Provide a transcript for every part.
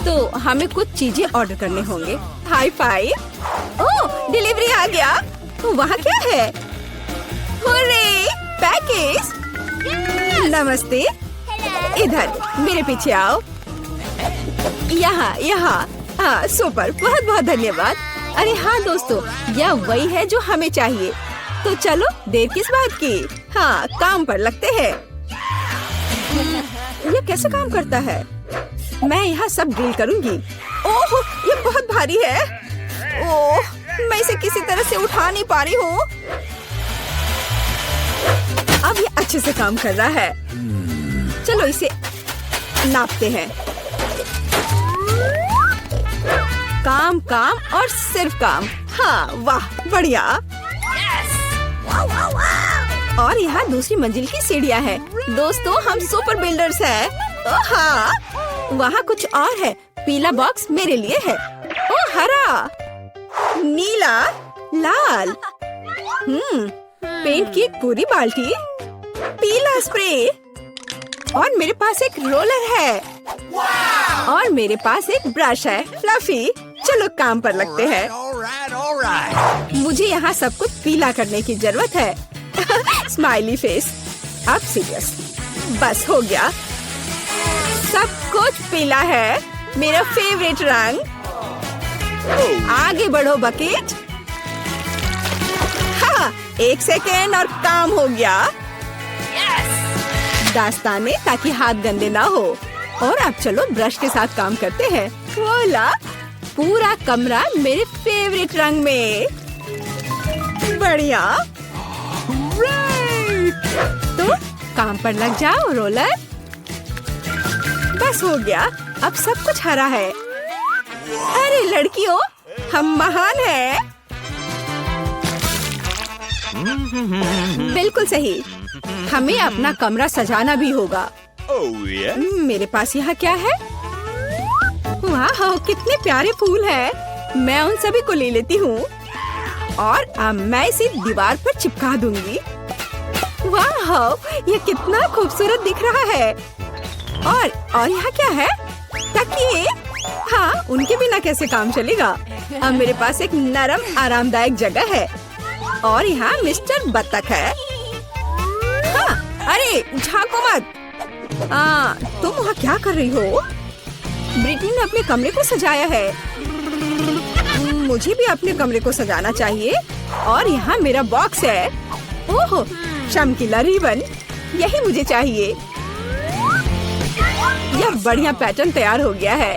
तो हमें कुछ चीजें ऑर्डर करने होंगे। High five. ओह, डिलीवरी आ गया। वहाँ क्या है? Hurray, package. नमस्ते। इधर मेरे पीछे आओ। यहाँ। हाँ, सुपर, बहुत बहुत धन्यवाद। अरे हाँ दोस्तों, यह वही है जो हमें चाहिए। तो चलो, देर किस बात की। हाँ, काम पर लगते हैं। यह कैसे काम करता है? मैं यहाँ सब डील करूँगी। ओह, ये बहुत भारी है। ओह, मैं इसे किसी तरह से उठा नहीं पा रही हूँ। अब ये अच्छे से काम कर रहा है। चलो इसे नापते हैं। काम काम और सिर्फ काम। हाँ, वाह, बढ़िया। और यहाँ दूसरी मंजिल की सीढ़ियाँ हैं। दोस्तों, हम सुपर बिल्डर्स हैं। ओह हाँ, वहाँ कुछ और है। पीला बॉक्स मेरे लिए है। ओह, हरा, नीला, लाल। पेंट की एक पूरी बाल्टी, पीला स्प्रे, और मेरे पास एक रोलर है। और मेरे पास एक ब्रश है, फ्लफी। चलो काम पर लगते हैं। मुझे यहाँ सब कुछ पीला करने की जरूरत है। Smiley face. अब सीरियस। बस हो गया। सब कुछ पीला है, मेरा फेवरेट रंग। आगे बढ़ो बकेट। हाँ, 1 सेकेंड और काम हो गया। दास्ताने, ताकि हाथ गंदे ना हो। और अब चलो ब्रश के साथ काम करते हैं। वोला, पूरा कमरा मेरे फेवरेट रंग में। बढ़िया। तो काम पर लग जाओ रोलर। बस हो गया। अब सब कुछ हरा है। अरे लड़कियों, हम महान हैं। बिल्कुल सही। हमें अपना कमरा सजाना भी होगा। मेरे पास यहाँ क्या है? वाह, कितने प्यारे फूल हैं। मैं उन सभी को ले लेती हूँ और अब मैं इसे दीवार पर चिपका दूंगी। वाह, ये कितना खूबसूरत दिख रहा है। और यहाँ क्या है? तकिए। हाँ, उनके बिना कैसे काम चलेगा। अब मेरे पास एक नरम आरामदायक जगह है। और यहाँ मिस्टर बत्तख है। हाँ, अरे झांको मत। तुम वहाँ क्या कर रही हो? ब्रिटनी ने अपने कमरे को सजाया है। मुझे भी अपने कमरे को सजाना चाहिए। और यहाँ मेरा बॉक्स है। ओह, चमकीला रिबन, यही मुझे चाहिए। यह बढ़िया पैटर्न तैयार हो गया है।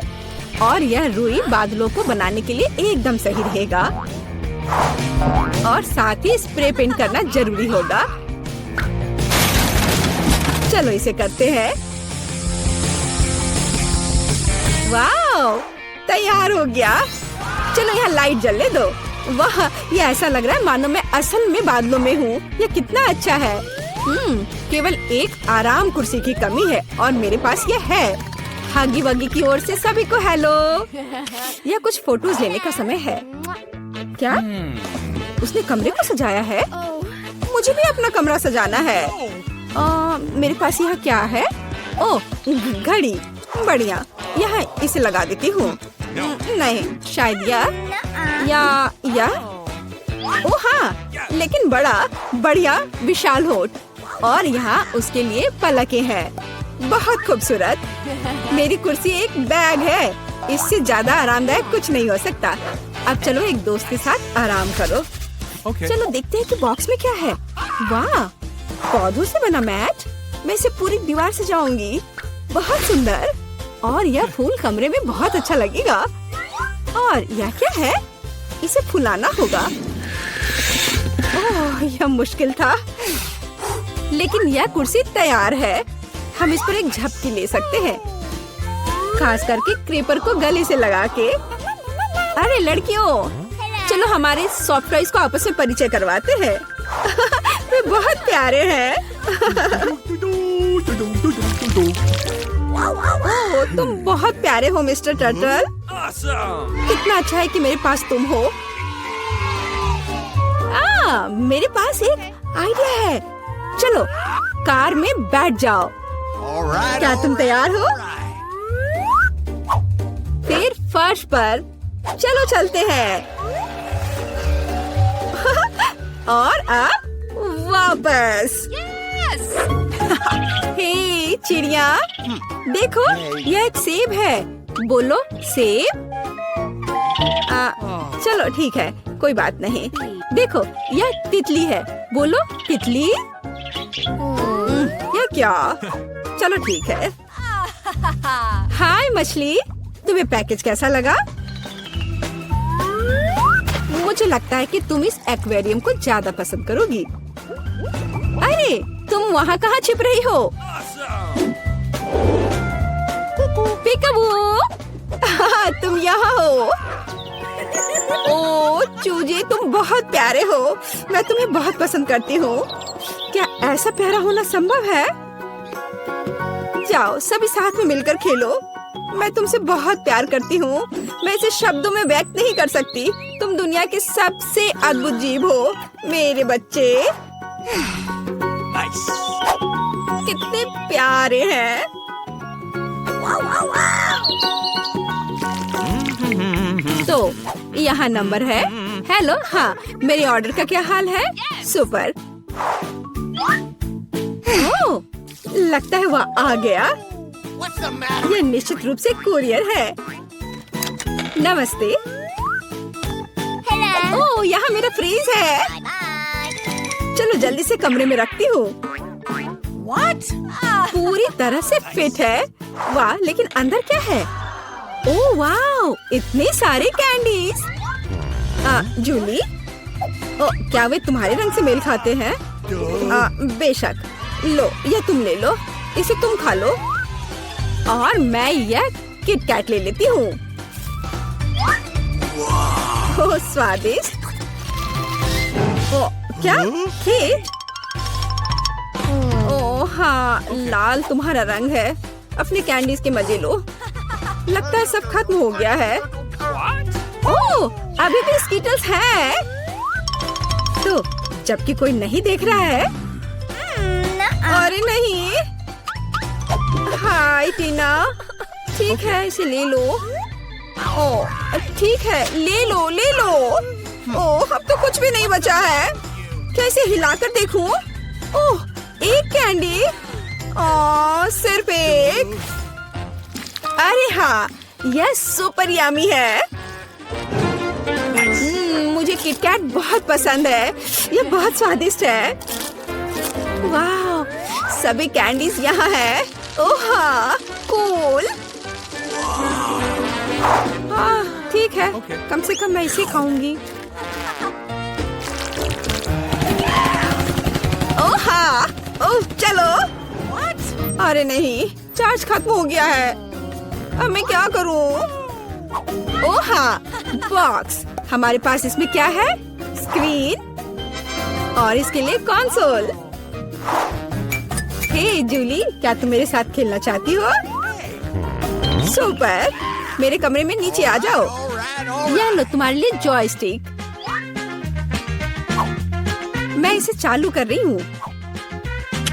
और यह रुई बादलों को बनाने के लिए एकदम सही रहेगा। और साथ ही स्प्रे पेंट करना जरूरी होगा। चलो इसे करते हैं। वाह, तैयार हो गया। चलो यहाँ लाइट जलने दो। वाह, ये ऐसा लग रहा है मानो मैं असल में बादलों में हूँ। ये कितना अच्छा है। केवल एक आराम कुर्सी की कमी है और मेरे पास ये है। हगी वगी की ओर से सभी को हेलो। यह कुछ फोटोज लेने का समय है। क्या? उसने कमरे को सजाया है? मुझे भी अपना कमरा सजाना है। मेरे पास यहाँ क्या है? ओह, घड़ी। बढ़िया, यहाँ इसे लगा देती हूँ। नहीं, शायद या ओह हाँ, लेकिन बड़ा बढ़िया विशाल होठ। और यहाँ उसके लिए पलकें हैं। बहुत खूबसूरत। मेरी कुर्सी एक बैग है। इससे ज्यादा आरामदायक कुछ नहीं हो सकता। अब चलो एक दोस्त के साथ आराम करो। चलो देखते हैं कि बॉक्स में क्या है। वाह, पौधों से बना मैट। मैं इसे पूरी दीवार से जाऊंगी। बहुत सुंदर। और यह फूल कमरे में बहुत अच्छा लगेगा। और यह क्या है? इसे फुलाना होगा। ओह, यह मुश्किल था। लेकिन यह कुर्सी तैयार है। हम इस पर एक झपकी ले सकते हैं, खास करके क्रेपर को गले से लगा के। अरे लड़कियों, चलो हमारे सॉफ्ट टॉयज को आपस में परिचय करवाते हैं। वे बहुत प्यारे हैं। ओह, तुम बहुत प्यारे हो मिस्टर टर्टल। कितना अच्छा है कि मेरे पास तुम हो। मेरे पास एक आइडिया है। चलो कार में बैठ जाओ। क्या तुम तैयार हो? पर। चलो चलते हैं। और अब वापस। हे चिड़िया, देखो यह एक सेब है। बोलो सेब। चलो ठीक है, कोई बात नहीं। देखो यह तितली है। बोलो तितली। यह क्या? चलो ठीक है। हाय मछली, तुम्हें पैकेज कैसा लगा? मुझे लगता है कि तुम इस एक्वेरियम को ज्यादा पसंद करोगी। अरे तुम वहाँ कहाँ छिप रही हो? पिकाबू, तुम यहाँ हो। ओ चूजे, तुम बहुत प्यारे हो। मैं तुम्हें बहुत पसंद करती हूँ। क्या ऐसा प्यारा होना संभव है? जाओ सभी साथ में मिलकर खेलो। मैं तुमसे बहुत प्यार करती हूँ। मैं इसे शब्दों में व्यक्त नहीं कर सकती। तुम दुनिया के सबसे अद्भुत जीव हो मेरे बच्चे। कितने प्यारे हैं। तो यहाँ नंबर है। हेलो, हाँ मेरे ऑर्डर का क्या हाल है? सुपर। ओह, लगता है वह आ गया। यह निश्चित रूप से कुरियर है। नमस्ते। ओह, यहाँ मेरा फ्रीज है। चलो जल्दी से कमरे में रखती हूँ। पूरी तरह से फिट है। वाह, लेकिन अंदर क्या है? ओह वाह, इतने सारे कैंडीज। जूली, क्या वे तुम्हारे रंग से मेल खाते हैं? बेशक। लो यह तुम ले लो, इसे तुम खा लो। और मैं यह किट कैट ले लेती हूँ। ओह स्वादिष्ट। क्या केक? ओह हाँ, लाल तुम्हारा रंग है। अपने कैंडीज के मजे लो। लगता है सब खत्म हो गया है। ओह, अभी भी स्कीटल्स हैं। तो जबकि कोई नहीं देख रहा है। अरे नहीं। हाय टीना, ठीक है इसे ले लो। ओह ठीक है, ले लो ले लो। ओह अब तो कुछ भी नहीं बचा है। क्या इसे हिलाकर देखूं? ओह एक कैंडी। ओह सिर्फ एक। अरे हाँ, यह सुपर यामी है। मुझे किटकैट बहुत पसंद है। यह बहुत स्वादिष्ट है। वाह, सभी कैंडीज यहाँ है। ओह हाँ, कूल। ठीक है, कम से कम मैं इसे खाऊंगी। ओह हाँ, ओह चलो। अरे नहीं, चार्ज खत्म हो गया है। अब मैं क्या करूं? ओह हाँ, बॉक्स। हमारे पास इसमें क्या है? स्क्रीन और इसके लिए कंसोल। हे जूली, क्या तुम मेरे साथ खेलना चाहती हो? सुपर, मेरे कमरे में नीचे आ जाओ। यह लो तुम्हारे लिए जॉयस्टिक। मैं इसे चालू कर रही हूँ।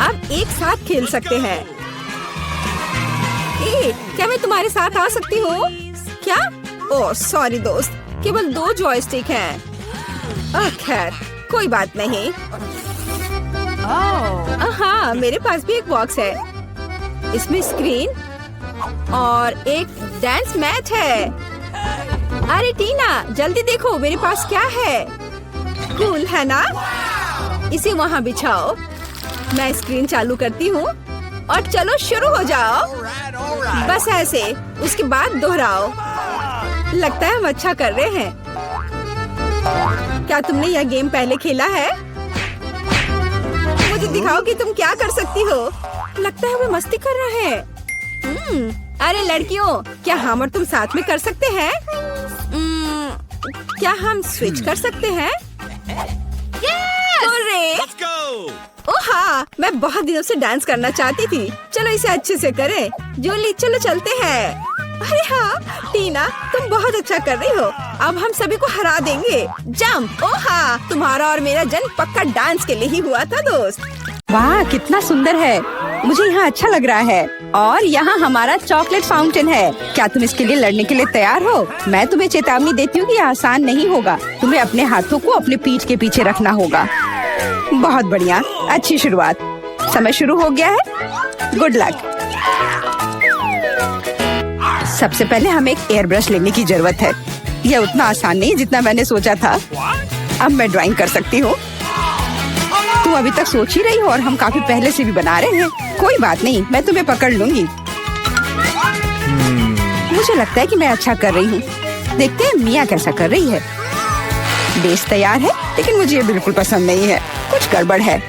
अब एक साथ खेल सकते हैं। क्या मैं तुम्हारे साथ आ सकती हूँ? क्या? ओह सॉरी दोस्त, केवल 2 जॉयस्टिक हैं। खैर कोई बात नहीं। हाँ, मेरे पास भी एक बॉक्स है। इसमें स्क्रीन और एक डांस मैच है। अरे टीना, जल्दी देखो मेरे पास क्या है। कूल है ना? इसे वहाँ बिछाओ। मैं स्क्रीन चालू करती हूँ और चलो शुरू हो जाओ। बस ऐसे, उसके बाद दोहराओ। लगता है हम अच्छा कर रहे हैं। क्या तुमने यह गेम पहले खेला है? मुझे दिखाओ कि तुम क्या कर सकती हो। लगता है वे मस्ती कर रहे हैं। अरे लड़कियों, क्या हम और तुम साथ में कर सकते हैं? क्या हम स्विच कर सकते हैं? Let's go! ओह हाँ, मैं बहुत दिनों से डांस करना चाहती थी। चलो इसे अच्छे से करें। जूली चलो चलते हैं। अरे हाँ टीना, तुम बहुत अच्छा कर रही हो। अब हम सभी को हरा देंगे। जंप। ओह हाँ, तुम्हारा और मेरा जन्म पक्का डांस के लिए ही हुआ था दोस्त। वाह कितना सुंदर है। मुझे यहाँ अच्छा लग रहा है। और यहाँ हमारा चॉकलेट फाउंटेन है। क्या तुम इसके लिए लड़ने के लिए तैयार हो? मैं तुम्हें चेतावनी देती हूँ कि आसान नहीं होगा। तुम्हें अपने हाथों को अपने पीठ के पीछे रखना होगा। बहुत बढ़िया, अच्छी शुरुआत। समय शुरू हो गया है। Good luck. सबसे पहले हमें एक एयर ब्रश लेने की जरूरत है। यह उतना आसान नहीं जितना मैंने सोचा था। अब मैं ड्राइंग कर सकती हूँ। तुम अभी तक सोच ही रही हो और हम काफी पहले से भी बना रहे हैं। कोई बात नहीं, मैं तुम्हें पकड़ लूंगी। मुझे लगता है कि मैं अच्छा कर रही हूँ। देखते हैं मिया कैसा कर रही है। बेस तैयार है, लेकिन मुझे ये बिल्कुल पसंद नहीं है। कुछ गड़बड़ है।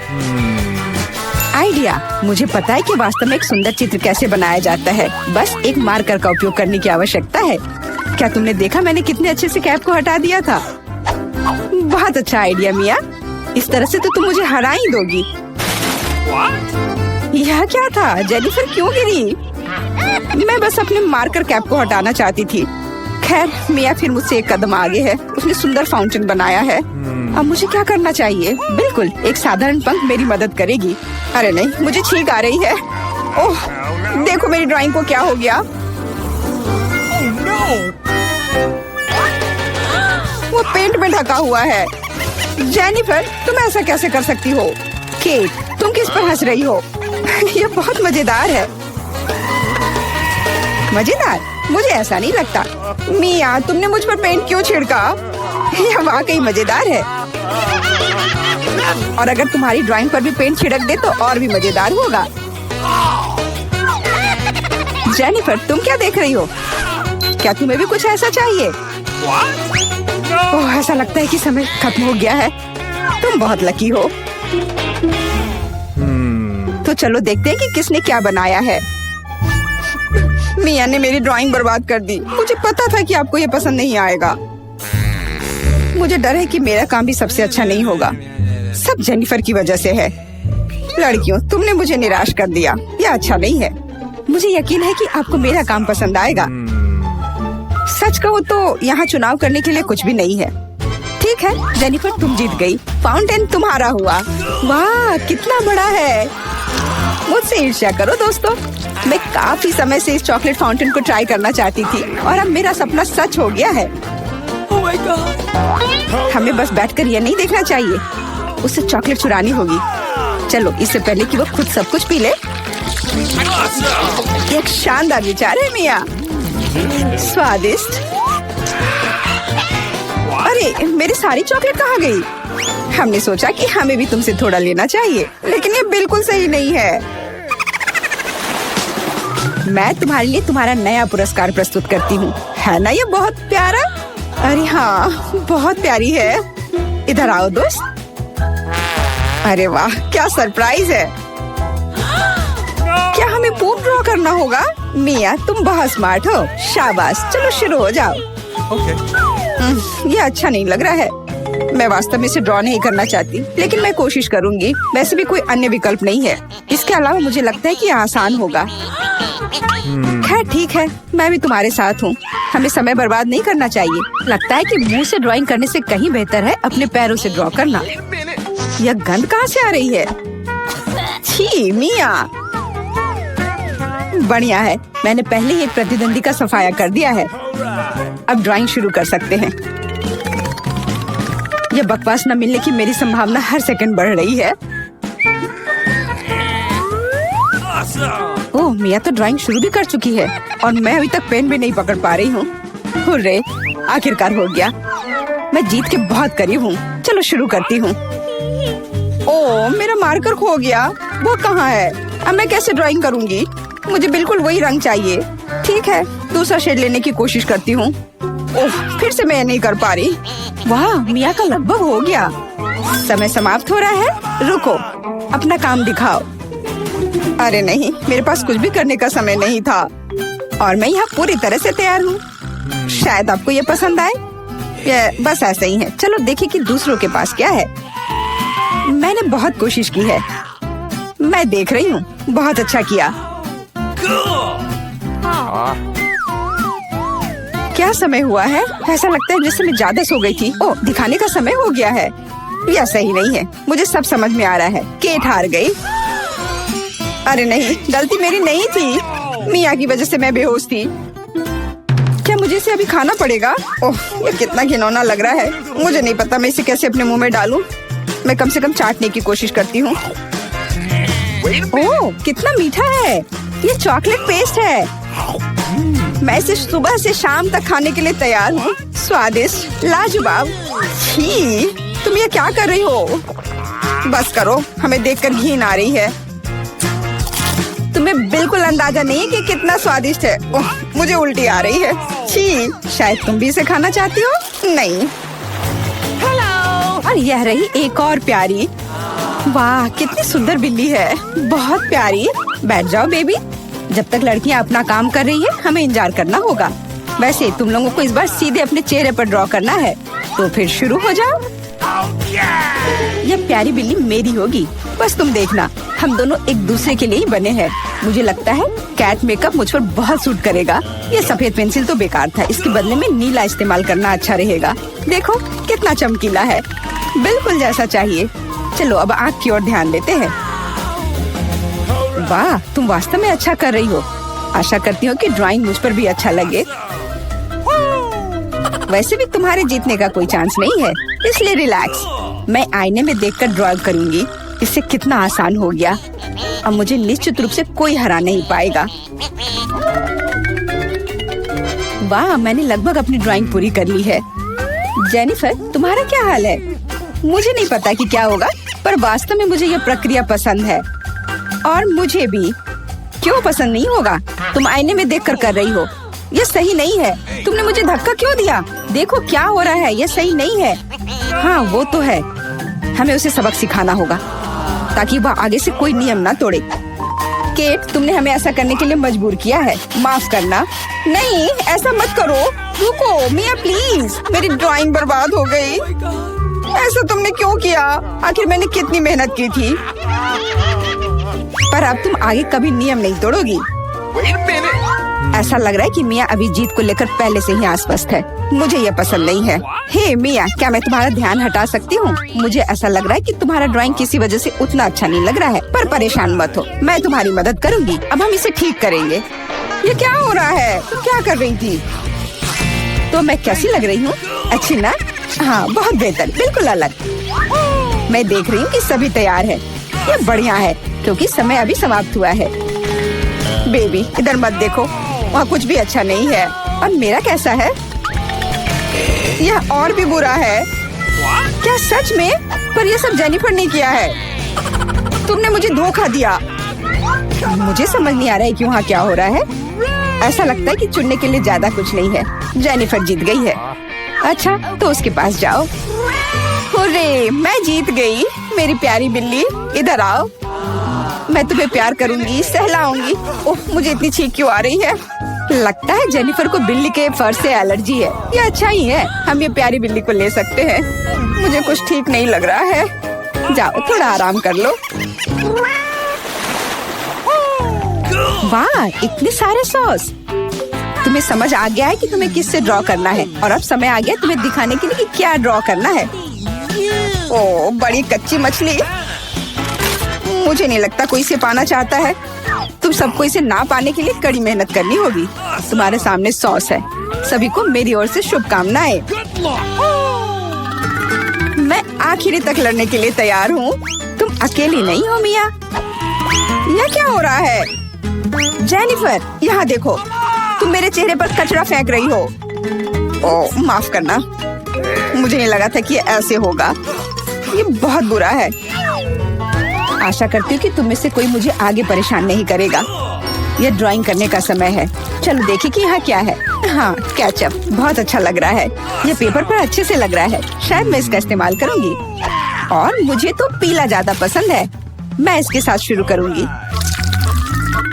आइडिया, मुझे पता है कि वास्तव में एक सुंदर चित्र कैसे बनाया जाता है। बस एक मार्कर का उपयोग करने की आवश्यकता है। क्या तुमने देखा मैंने कितने अच्छे से कैप को हटा दिया था? बहुत अच्छा आइडिया मिया। इस तरह से तो तुम मुझे हरा ही दोगी। यह क्या था? जेनिफर क्यों गिरी? मैं बस अपने मार्कर कैप को हटाना चाहती थी। खैर, मिया फिर मुझसे एक कदम आगे है। उसने सुंदर फाउंटेन बनाया है। अब मुझे क्या करना चाहिए? बिल्कुल, एक साधारण पंख मेरी मदद करेगी। अरे नहीं, मुझे छींक आ रही है। ओह, देखो मेरी ड्राइंग को क्या हो गया। वो पेंट में ढका हुआ है। जेनिफर, तुम ऐसा कैसे कर सकती हो? केट, तुम किस पर हंस रही हो? यह बहुत मजेदार है। मजेदार? मुझे ऐसा नहीं लगता। मिया, तुमने मुझ पर पेंट क्यों छिड़का? यह वाकई मजेदार है। और अगर तुम्हारी ड्राइंग पर भी पेंट छिड़क दे तो और भी मजेदार होगा। जेनिफर, तुम क्या देख रही हो? क्या तुम्हें भी कुछ ऐसा चाहिए? ओह, ऐसा लगता है कि समय खत्म हो गया है। तुम बहुत लकी हो। तो चलो देखते हैं कि किसने क्या बनाया है। मिया ने मेरी ड्राइंग बर्बाद कर दी। मुझे पता था कि आपको ये पसंद नहीं आएगा। मुझे डर है कि मेरा काम भी सबसे अच्छा नहीं होगा। सब जेनिफर की वजह से है। लड़कियों, तुमने मुझे निराश कर दिया। यह अच्छा नहीं है। मुझे यकीन है कि आपको मेरा काम पसंद आएगा। सच कहो तो यहाँ चुनाव करने के लिए कुछ भी नहीं है। ठीक है जेनिफर, तुम जीत गई। फाउंटेन तुम्हारा हुआ। वाह, कितना बड़ा है। मुझसे ईर्ष्या करो दोस्तों। मैं काफी समय से इस चॉकलेट फाउंटेन को ट्राई करना चाहती थी और अब मेरा सपना सच हो गया है। Oh my God! हमें बस बैठकर यह नहीं देखना चाहिए, उसे चॉकलेट चुरानी होगी। चलो, इससे पहले कि वो खुद सब कुछ पी ले। एक शानदार विचार है मिया। स्वादिष्ट। अरे, मेरी सारी चॉकलेट कहाँ गई? हमने सोचा कि हमें भी तुमसे थोड़ा लेना चाहिए, लेकिन ये बिल्कुल सही नहीं है। मैं तुम्हारे लिए तुम्हारा नया पुरस्कार प्रस्तुत करती हूँ। है ना ये बहुत प्यारा? अरे हाँ, बहुत प्यारी है। इधर आओ दोस्त। अरे वाह, क्या सरप्राइज है। क्या हमें पूप ड्रॉ करना होगा? मिया, तुम बहुत स्मार्ट हो। शाबाश, चलो शुरू हो जाओ। ये अच्छा नहीं लग रहा है। मैं वास्तव में इसे ड्रॉ नहीं करना चाहती, लेकिन मैं कोशिश करूंगी। वैसे भी कोई अन्य विकल्प नहीं है। इसके अलावा मुझे लगता है कि आसान होगा। खैर ठीक है, मैं भी तुम्हारे साथ हूँ। हमें समय बर्बाद नहीं करना चाहिए। लगता है कि मुंह से ड्राइंग करने से कहीं बेहतर है अपने पैरों से ड्रॉ करना। यह गंध कहाँ से आ रही है? छी मिया। बढ़िया है, मैंने पहले ही एक प्रतिद्वंदी का सफाया कर दिया है। अब ड्राइंग शुरू कर सकते हैं। यह बकवास न मिलने की मेरी संभावना हर सेकंड बढ़ रही है। ओह, मिया तो ड्राइंग शुरू भी कर चुकी है और मैं अभी तक पेन भी नहीं पकड़ पा रही हूँ। हुर्रे, आखिरकार हो गया। मैं जीत के बहुत करीब हूँ। चलो शुरू करती हूँ। ओह, मेरा मार्कर खो गया। वो कहाँ है? अब मैं कैसे ड्राइंग करूँगी? मुझे बिल्कुल वही रंग चाहिए। ठीक है, दूसरा शेड लेने की कोशिश करती हूँ। ओह, फिर से मैं नहीं कर पा रही। वाह, मिया का लगभग हो गया। समय समाप्त हो रहा है। रुको, अपना काम दिखाओ। अरे नहीं, मेरे पास कुछ भी करने का समय नहीं था और मैं यहाँ पूरी तरह से तैयार हूँ। शायद आपको ये पसंद आए। ये बस ऐसा ही है। चलो देखें कि दूसरों के पास क्या है। मैंने बहुत कोशिश की है। मैं देख रही हूँ। बहुत अच्छा किया। क्या समय हुआ है? ऐसा लगता है जैसे मैं ज्यादा सो गई थी। ओह, दिखाने का समय हो गया है। यह सही नहीं है। मुझे सब समझ में आ रहा है। केट हार गई। अरे नहीं, गलती मेरी नहीं थी। मिया की वजह से मैं बेहोश थी। क्या मुझे इसे अभी खाना पड़ेगा? ओह, ये कितना घिनौना लग रहा है। मुझे नहीं पता मैं इसे कैसे अपने मुंह में डालूं। मैं कम से कम चाटने की कोशिश करती हूँ। ओह, कितना मीठा है। ये चॉकलेट पेस्ट है। मैं इसे सुबह से शाम तक खाने के लिए तैयार हूँ। स्वादिष्ट, लाजवाब। छी, तुम ये क्या कर रही हो? बस करो, हमें देखकर घिन आ रही है। तुम्हें बिल्कुल अंदाजा नहीं है कि कितना स्वादिष्ट है। ओह, मुझे उल्टी आ रही है। छी, शायद तुम भी इसे खाना चाहती हो? नहीं। और यह रही एक और प्यारी। वाह, कितनी सुंदर बिल्ली है। बहुत प्यारी। बैठ जाओ बेबी। जब तक लड़कियां अपना काम कर रही है, हमें इंतजार करना होगा। वैसे तुम लोगों को इस बार सीधे अपने चेहरे पर ड्रॉ करना है, तो फिर शुरू हो जाओ। यह प्यारी बिल्ली मेरी होगी, बस तुम देखना। हम दोनों एक दूसरे के लिए ही बने हैं। मुझे लगता है कैट मेकअप मुझ पर बहुत सूट करेगा। ये सफेद पेंसिल तो बेकार था, इसके बदले में नीला इस्तेमाल करना अच्छा रहेगा। देखो कितना चमकीला है, बिल्कुल जैसा चाहिए। चलो अब आँख की ओर ध्यान देते हैं। वाह, तुम वास्तव में अच्छा कर रही हो। आशा करती हूँ कि ड्राइंग मुझ पर भी अच्छा लगे। वैसे भी तुम्हारे जीतने का कोई चांस नहीं है, इसलिए रिलैक्स। मैं आईने में देखकर ड्रॉ करूंगी। इससे कितना आसान हो गया। अब मुझे निश्चित रूप से कोई हरा नहीं पाएगा। वाह, मैंने लगभग अपनी ड्राइंग पूरी कर ली है। जेनिफर, तुम्हारा क्या हाल है? मुझे नहीं पता कि क्या होगा, पर वास्तव में मुझे यह प्रक्रिया पसंद है। और मुझे भी। क्यों पसंद नहीं होगा? तुम आईने में देखकर कर रही हो। यह सही नहीं है। तुमने मुझे धक्का क्यों दिया? देखो क्या हो रहा है, यह सही नहीं है। हाँ, वो तो है। हमें उसे सबक सिखाना होगा ताकि वह आगे से कोई नियम ना तोड़े। केट, तुमने हमें ऐसा करने के लिए मजबूर किया है। माफ करना। नहीं, ऐसा मत करो। रुको मिया, प्लीज। मेरी ड्राइंग बर्बाद हो गई। ऐसा तुमने क्यों किया? आखिर मैंने कितनी मेहनत की थी। पर अब तुम आगे कभी नियम नहीं तोड़ोगी। ऐसा लग रहा है कि मिया अभी जीत को लेकर पहले से ही आश्वस्त है। मुझे यह पसंद नहीं है। हे मिया, क्या मैं तुम्हारा ध्यान हटा सकती हूँ? मुझे ऐसा लग रहा है कि तुम्हारा ड्राइंग किसी वजह से उतना अच्छा नहीं लग रहा है, पर परेशान मत हो, मैं तुम्हारी मदद करूँगी। अब हम इसे ठीक करेंगे। ये क्या हो रहा है? तुम क्या कर रही थी? तो मैं कैसी लग रही हूँ? अच्छी ना? हाँ, बहुत बेहतर, बिल्कुल अलग। मैं देख रही हूँ कि सभी तैयार है। ये बढ़िया है, क्योंकि समय अभी समाप्त हुआ है। बेबी, इधर मत देखो, वहाँ कुछ भी अच्छा नहीं है। और मेरा कैसा है? यह और भी बुरा है। क्या सच में? पर यह सब जेनिफर ने किया है। तुमने मुझे धोखा दिया। मुझे समझ नहीं आ रहा है कि वहाँ क्या हो रहा है। ऐसा लगता है कि चुनने के लिए ज्यादा कुछ नहीं है। जेनिफर जीत गई है। अच्छा, तो उसके पास जाओ। हुर्रे, मैं जीत गई। मेरी प्यारी बिल्ली, इधर आओ। मैं तुम्हें प्यार करूंगी, सहलाऊंगी। ओह, मुझे इतनी छींक क्यों आ रही है? लगता है जेनिफर को बिल्ली के फर से एलर्जी है। ये अच्छा ही है, हम ये प्यारी बिल्ली को ले सकते हैं। मुझे कुछ ठीक नहीं लग रहा है। जाओ, थोड़ा आराम कर लो। वाह, इतने सारे सॉस। तुम्हें समझ आ गया है कि तुम्हें किससे ड्रॉ करना है, और अब समय आ गया तुम्हें दिखाने के लिए कि क्या ड्रॉ करना है। ओह, बड़ी कच्ची मछली। मुझे नहीं लगता कोई इसे पाना चाहता है। तुम सबको इसे ना पाने के लिए कड़ी मेहनत करनी होगी। तुम्हारे सामने सॉस है। सभी को मेरी ओर से शुभकामनाएं। मैं आखिरी तक लड़ने के लिए तैयार हूँ। तुम अकेली नहीं हो मिया। यह क्या हो रहा है? जेनिफर, यहाँ देखो। तुम मेरे चेहरे पर कचरा फेंक रही हो। ओह, माफ करना। मुझे नहीं लगा था कि ऐसे होगा। ये बहुत बुरा है। आशा करती हूँ कि तुम में से कोई मुझे आगे परेशान नहीं करेगा। यह ड्राइंग करने का समय है। चलो देखिए कि यहाँ क्या है। हाँ, केचप बहुत अच्छा लग रहा है। यह पेपर पर अच्छे से लग रहा है। शायद मैं इसका इस्तेमाल करूँगी। और मुझे तो पीला ज्यादा पसंद है। मैं इसके साथ शुरू करूँगी।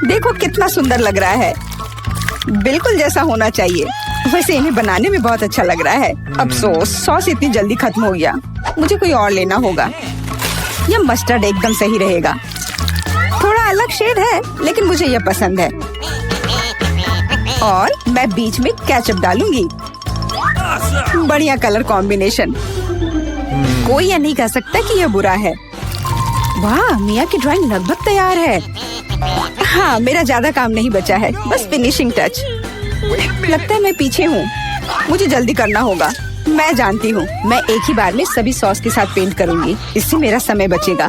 देखो कितना सुंदर लग रहा है, बिल्कुल जैसा होना चाहिए। वैसे इन्हें बनाने में बहुत अच्छा लग रहा है। अफसोस, सॉस इतनी जल्दी खत्म हो गया। मुझे कोई और लेना होगा। यह मस्टर्ड एकदम सही रहेगा। थोड़ा अलग शेड है, लेकिन मुझे यह पसंद है। और मैं बीच में केचप डालूंगी। बढ़िया कलर कॉम्बिनेशन। कोई यह नहीं कह सकता कि यह बुरा है। वाह, मिया की ड्राइंग लगभग तैयार है। हाँ, मेरा ज्यादा काम नहीं बचा है, बस फिनिशिंग टच। लगता है मैं पीछे हूँ, मुझे जल्दी करना होगा। मैं जानती हूँ, मैं एक ही बार में सभी सॉस के साथ पेंट करूँगी, इससे मेरा समय बचेगा।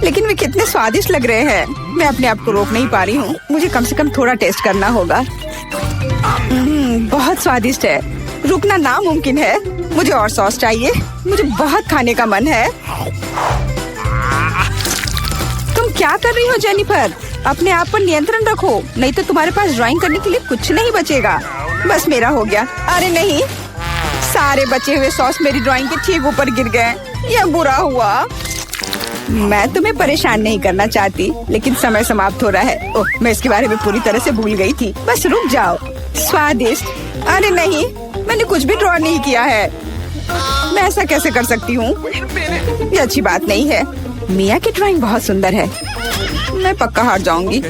लेकिन वे कितने स्वादिष्ट लग रहे हैं, मैं अपने आप को रोक नहीं पा रही हूँ। मुझे कम से कम थोड़ा टेस्ट करना होगा। बहुत स्वादिष्ट है, रुकना नामुमकिन है। मुझे और सॉस चाहिए, मुझे बहुत खाने का मन है। तुम क्या कर रही हो जेनिफर? अपने आप पर नियंत्रण रखो, नहीं तो तुम्हारे पास ड्राइंग करने के लिए कुछ नहीं बचेगा। बस मेरा हो गया। अरे नहीं, सारे बचे हुए सॉस मेरी ड्राइंग के ठीक ऊपर गिर गए। यह बुरा हुआ। मैं तुम्हें परेशान नहीं करना चाहती, लेकिन समय समाप्त हो रहा है। ओह, मैं इसके बारे में पूरी तरह से भूल गई थी। बस रुक जाओ। स्वादिष्ट। अरे नहीं, मैंने कुछ भी ड्रॉ नहीं किया है। मैं ऐसा कैसे कर सकती हूँ? ये अच्छी बात नहीं है। मिया की ड्राइंग बहुत सुंदर है, मैं पक्का हार जाऊंगी।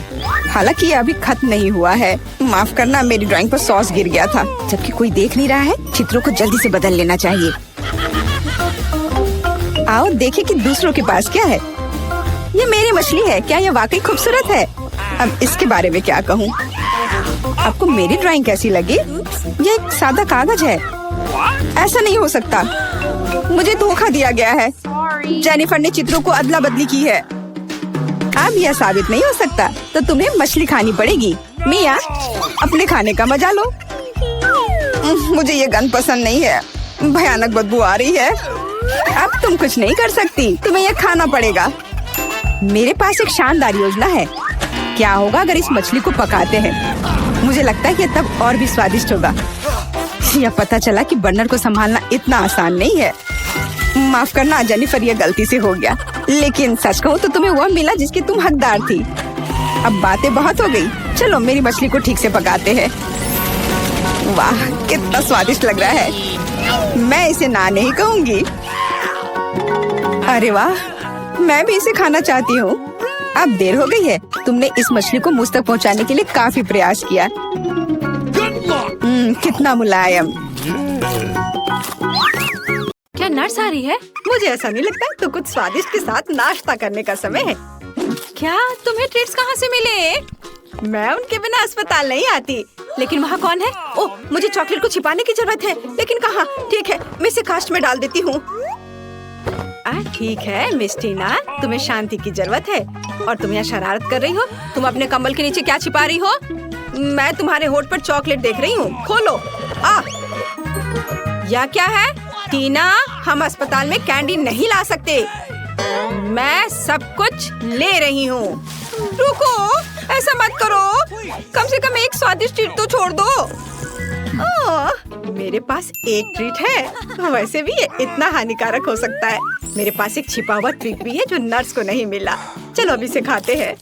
हालांकि ये अभी खत्म नहीं हुआ है। माफ करना, मेरी ड्राइंग पर सॉस गिर गया था। जबकि कोई देख नहीं रहा है, चित्रों को जल्दी से बदल लेना चाहिए। आओ देखें कि दूसरों के पास क्या है। ये मेरी मछली है, क्या ये वाकई खूबसूरत है? अब इसके बारे में क्या कहूँ? आपको मेरी ड्राइंग कैसी लगी? ये एक सादा कागज है। ऐसा नहीं हो सकता, मुझे धोखा दिया गया है। जेनिफर ने चित्रों को अदला बदली की है। अब यह साबित नहीं हो सकता, तो तुम्हें मछली खानी पड़ेगी। मिया, अपने खाने का मजा लो। मुझे ये गंध पसंद नहीं है, भयानक बदबू आ रही है। अब तुम कुछ नहीं कर सकती, तुम्हें यह खाना पड़ेगा। मेरे पास एक शानदार योजना है। क्या होगा अगर इस मछली को पकाते हैं? मुझे लगता है कि तब और भी स्वादिष्ट होगा। यह पता चला कि बर्नर को संभालना इतना आसान नहीं है। माफ करना जेनिफर, यह गलती से हो गया। लेकिन सच कहूँ तो तुम्हें वह मिला जिसकी तुम हकदार थी। अब बातें बहुत हो गई, चलो मेरी मछली को ठीक से पकाते हैं। वाह, कितना स्वादिष्ट लग रहा है। मैं इसे ना नहीं कहूँगी। अरे वाह, मैं भी इसे खाना चाहती हूँ। अब देर हो गई है। तुमने इस मछली को मुझ तक पहुँचाने के लिए काफी प्रयास किया। कितना मुलायम। क्या नर्स आ रही है? मुझे ऐसा नहीं लगता, तो कुछ स्वादिष्ट के साथ नाश्ता करने का समय है। क्या तुम्हें ट्रीट्स कहाँ से मिले? मैं उनके बिना अस्पताल नहीं आती। लेकिन वहाँ कौन है? ओह, मुझे चॉकलेट को छिपाने की जरूरत है, लेकिन कहाँ? ठीक है, मैं इसे कास्ट में डाल देती हूँ। ठीक है मिस टीना, तुम्हें शांति की जरूरत है और तुम यहाँ शरारत कर रही हो। तुम अपने कंबल के नीचे क्या छिपा रही हो? मैं तुम्हारे होठ पर चॉकलेट देख रही हूँ। खोलो। यह क्या है? टीना, हम अस्पताल में कैंडी नहीं ला सकते। मैं सब कुछ ले रही हूँ। रुको, ऐसा मत करो। कम से कम एक स्वादिष्ट ट्रीट तो छोड़ दो। मेरे पास एक ट्रीट है, वैसे भी ये इतना हानिकारक हो सकता है। मेरे पास एक छिपा हुआ ट्रीट भी है जो नर्स को नहीं मिला। चलो अभी इसे खाते हैं।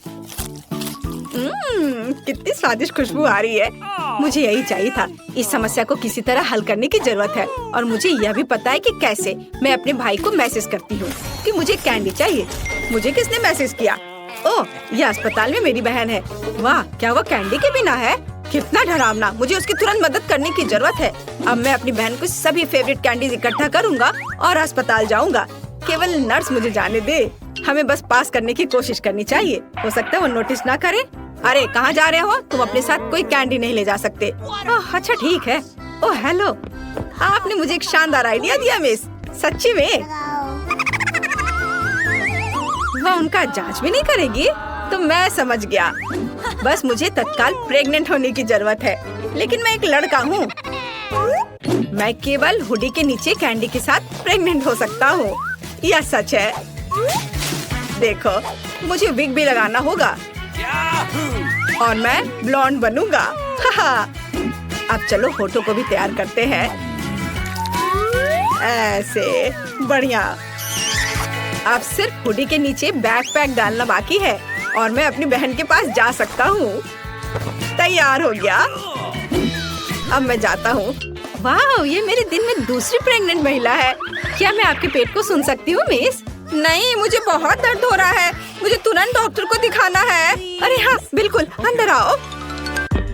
कितनी स्वादिष्ट खुशबू आ रही है। मुझे यही चाहिए था। इस समस्या को किसी तरह हल करने की जरूरत है और मुझे यह भी पता है कि कैसे। मैं अपने भाई को मैसेज करती हूँ कि मुझे कैंडी चाहिए। मुझे किसने मैसेज किया? ओह, यह अस्पताल में मेरी बहन है। वाह, क्या वो कैंडी के बिना है? कितना डरावना। मुझे उसकी तुरंत मदद करने की जरूरत है। अब मैं अपनी बहन को सभी फेवरेट कैंडीज इकट्ठा करूँगा और अस्पताल जाऊँगा। केवल नर्स मुझे जाने दे। हमें बस पास करने की कोशिश करनी चाहिए। हो सकता है वो नोटिस ना करे। अरे कहाँ जा रहे हो? तुम अपने साथ कोई कैंडी नहीं ले जा सकते। ओह अच्छा ठीक है। ओह हेलो, आपने मुझे एक शानदार आइडिया दिया मिस। सच्ची में? वह उनका जांच भी नहीं करेगी? तो मैं समझ गया। बस मुझे तत्काल प्रेग्नेंट होने की जरूरत है। लेकिन मैं एक लड़का हूँ। मैं केवल हुडी के नीचे कैंडी के साथ प्रेग्नेंट हो सकता हूँ। यह सच है। देखो, मुझे विग भी लगाना होगा और मैं ब्लॉन्ड बनूंगा। अब चलो होठों को भी तैयार करते हैं। ऐसे बढ़िया। अब सिर्फ हुडी के नीचे बैकपैक डालना बाकी है और मैं अपनी बहन के पास जा सकता हूँ। तैयार हो गया। अब मैं जाता हूँ। वाह, ये मेरे दिन में दूसरी प्रेग्नेंट महिला है। क्या मैं आपके पेट को सुन सकती हूँ मिस? नहीं, मुझे बहुत दर्द हो रहा है। मुझे तुरंत डॉक्टर को दिखाना है। अरे हाँ बिल्कुल, अंदर आओ।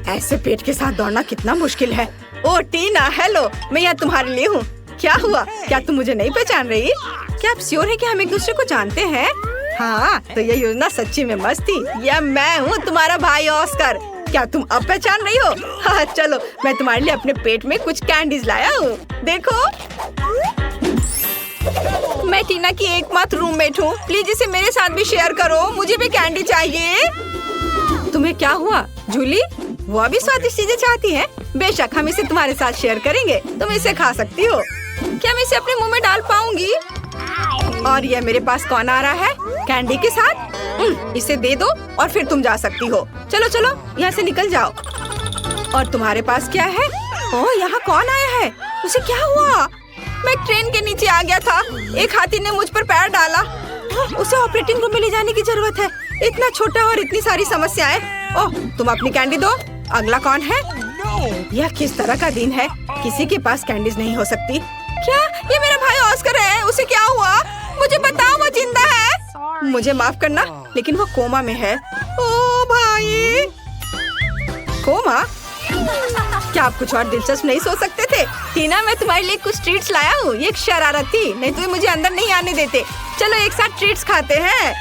ऐसे पेट के साथ दौड़ना कितना मुश्किल है। ओ टीना, हेलो, मैं यहाँ तुम्हारे लिए हूँ। क्या हुआ? क्या तुम मुझे नहीं पहचान रही? क्या आप श्योर है कि हम एक दूसरे को जानते हैं? हाँ, तो ये योजना सच्ची में मस्त थी। यह मैं हूँ तुम्हारा भाई ऑस्कर। क्या तुम अब पहचान रही हो? हाँ, चलो मैं तुम्हारे लिए अपने पेट में कुछ कैंडीज लाया हूँ, देखो। मैं टीना की एकमात्र रूममेट हूँ, प्लीज इसे मेरे साथ भी शेयर करो, मुझे भी कैंडी चाहिए। तुम्हें क्या हुआ जूली? वो भी स्वादिष्ट चीजें चाहती है। बेशक, हम इसे तुम्हारे साथ शेयर करेंगे, तुम इसे खा सकती हो। क्या मैं इसे अपने मुंह में डाल पाऊंगी? और ये मेरे पास कौन आ रहा है कैंडी के साथ? इसे दे दो और फिर तुम जा सकती हो। चलो चलो, यहाँ से निकल जाओ। और तुम्हारे पास क्या है? ओह, यहाँ कौन आया है? उसे क्या हुआ? मैं ट्रेन के नीचे आ गया था, एक हाथी ने मुझ पर पैर डाला। उसे ऑपरेटिंग रूम में ले जाने की जरूरत है। इतना छोटा और इतनी सारी समस्याएं। ओह, तुम अपनी कैंडी दो। अगला कौन है? यह किस तरह का दिन है? किसी के पास कैंडीज नहीं हो सकती। क्या ये मेरा भाई ऑस्कर है? उसे क्या हुआ? मुझे बताओ, वो जिंदा है? मुझे माफ करना, लेकिन वो कोमा में है। ओ भाई, कोमा? क्या आप कुछ और दिलचस्प नहीं सोच सकते थे? टीना, मैं तुम्हारे लिए कुछ ट्रीट्स लाया हूँ। ये एक शरारत थी, नहीं तो मुझे अंदर नहीं आने देते। चलो एक साथ ट्रीट्स खाते हैं।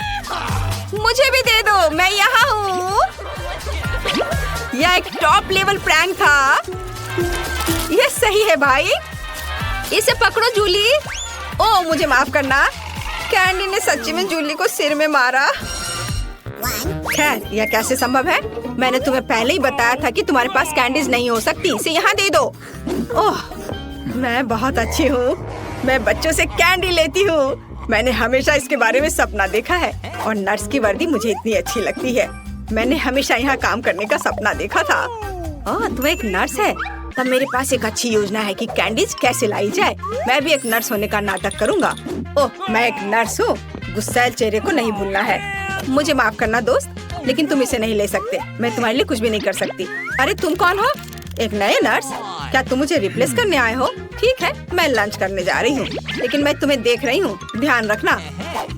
मुझे भी दे दो, मैं यहाँ हूँ। यह एक टॉप लेवल प्रैंक था। यह सही है भाई। इसे पकड़ो जूली। ओह, मुझे माफ करना। कैंडी ने सच्ची में जूली को सिर में मारा। खैर, यह कैसे संभव है? मैंने तुम्हें पहले ही बताया था कि तुम्हारे पास कैंडीज नहीं हो सकती। इसे यहाँ दे दो। ओह, मैं बहुत अच्छी हूँ। मैं बच्चों से कैंडी लेती हूँ। मैंने हमेशा इसके बारे में सपना देखा है और नर्स की वर्दी मुझे इतनी अच्छी लगती है। मैंने हमेशा यहाँ काम करने का सपना देखा था। ओह, तुम एक नर्स है? तब मेरे पास एक अच्छी योजना है कि कैंडीज कैसे लाई जाए। मैं भी एक नर्स होने का नाटक करूँगा। ओह, मैं एक नर्स हूँ। गुस्सैल चेहरे को नहीं भूलना है। मुझे माफ करना दोस्त, लेकिन तुम इसे नहीं ले सकते। मैं तुम्हारे लिए कुछ भी नहीं कर सकती। अरे तुम कौन हो? एक नए नर्स? क्या तुम मुझे रिप्लेस करने आए हो? ठीक है, मैं लंच करने जा रही हूँ, लेकिन मैं तुम्हें देख रही हूँ, ध्यान रखना।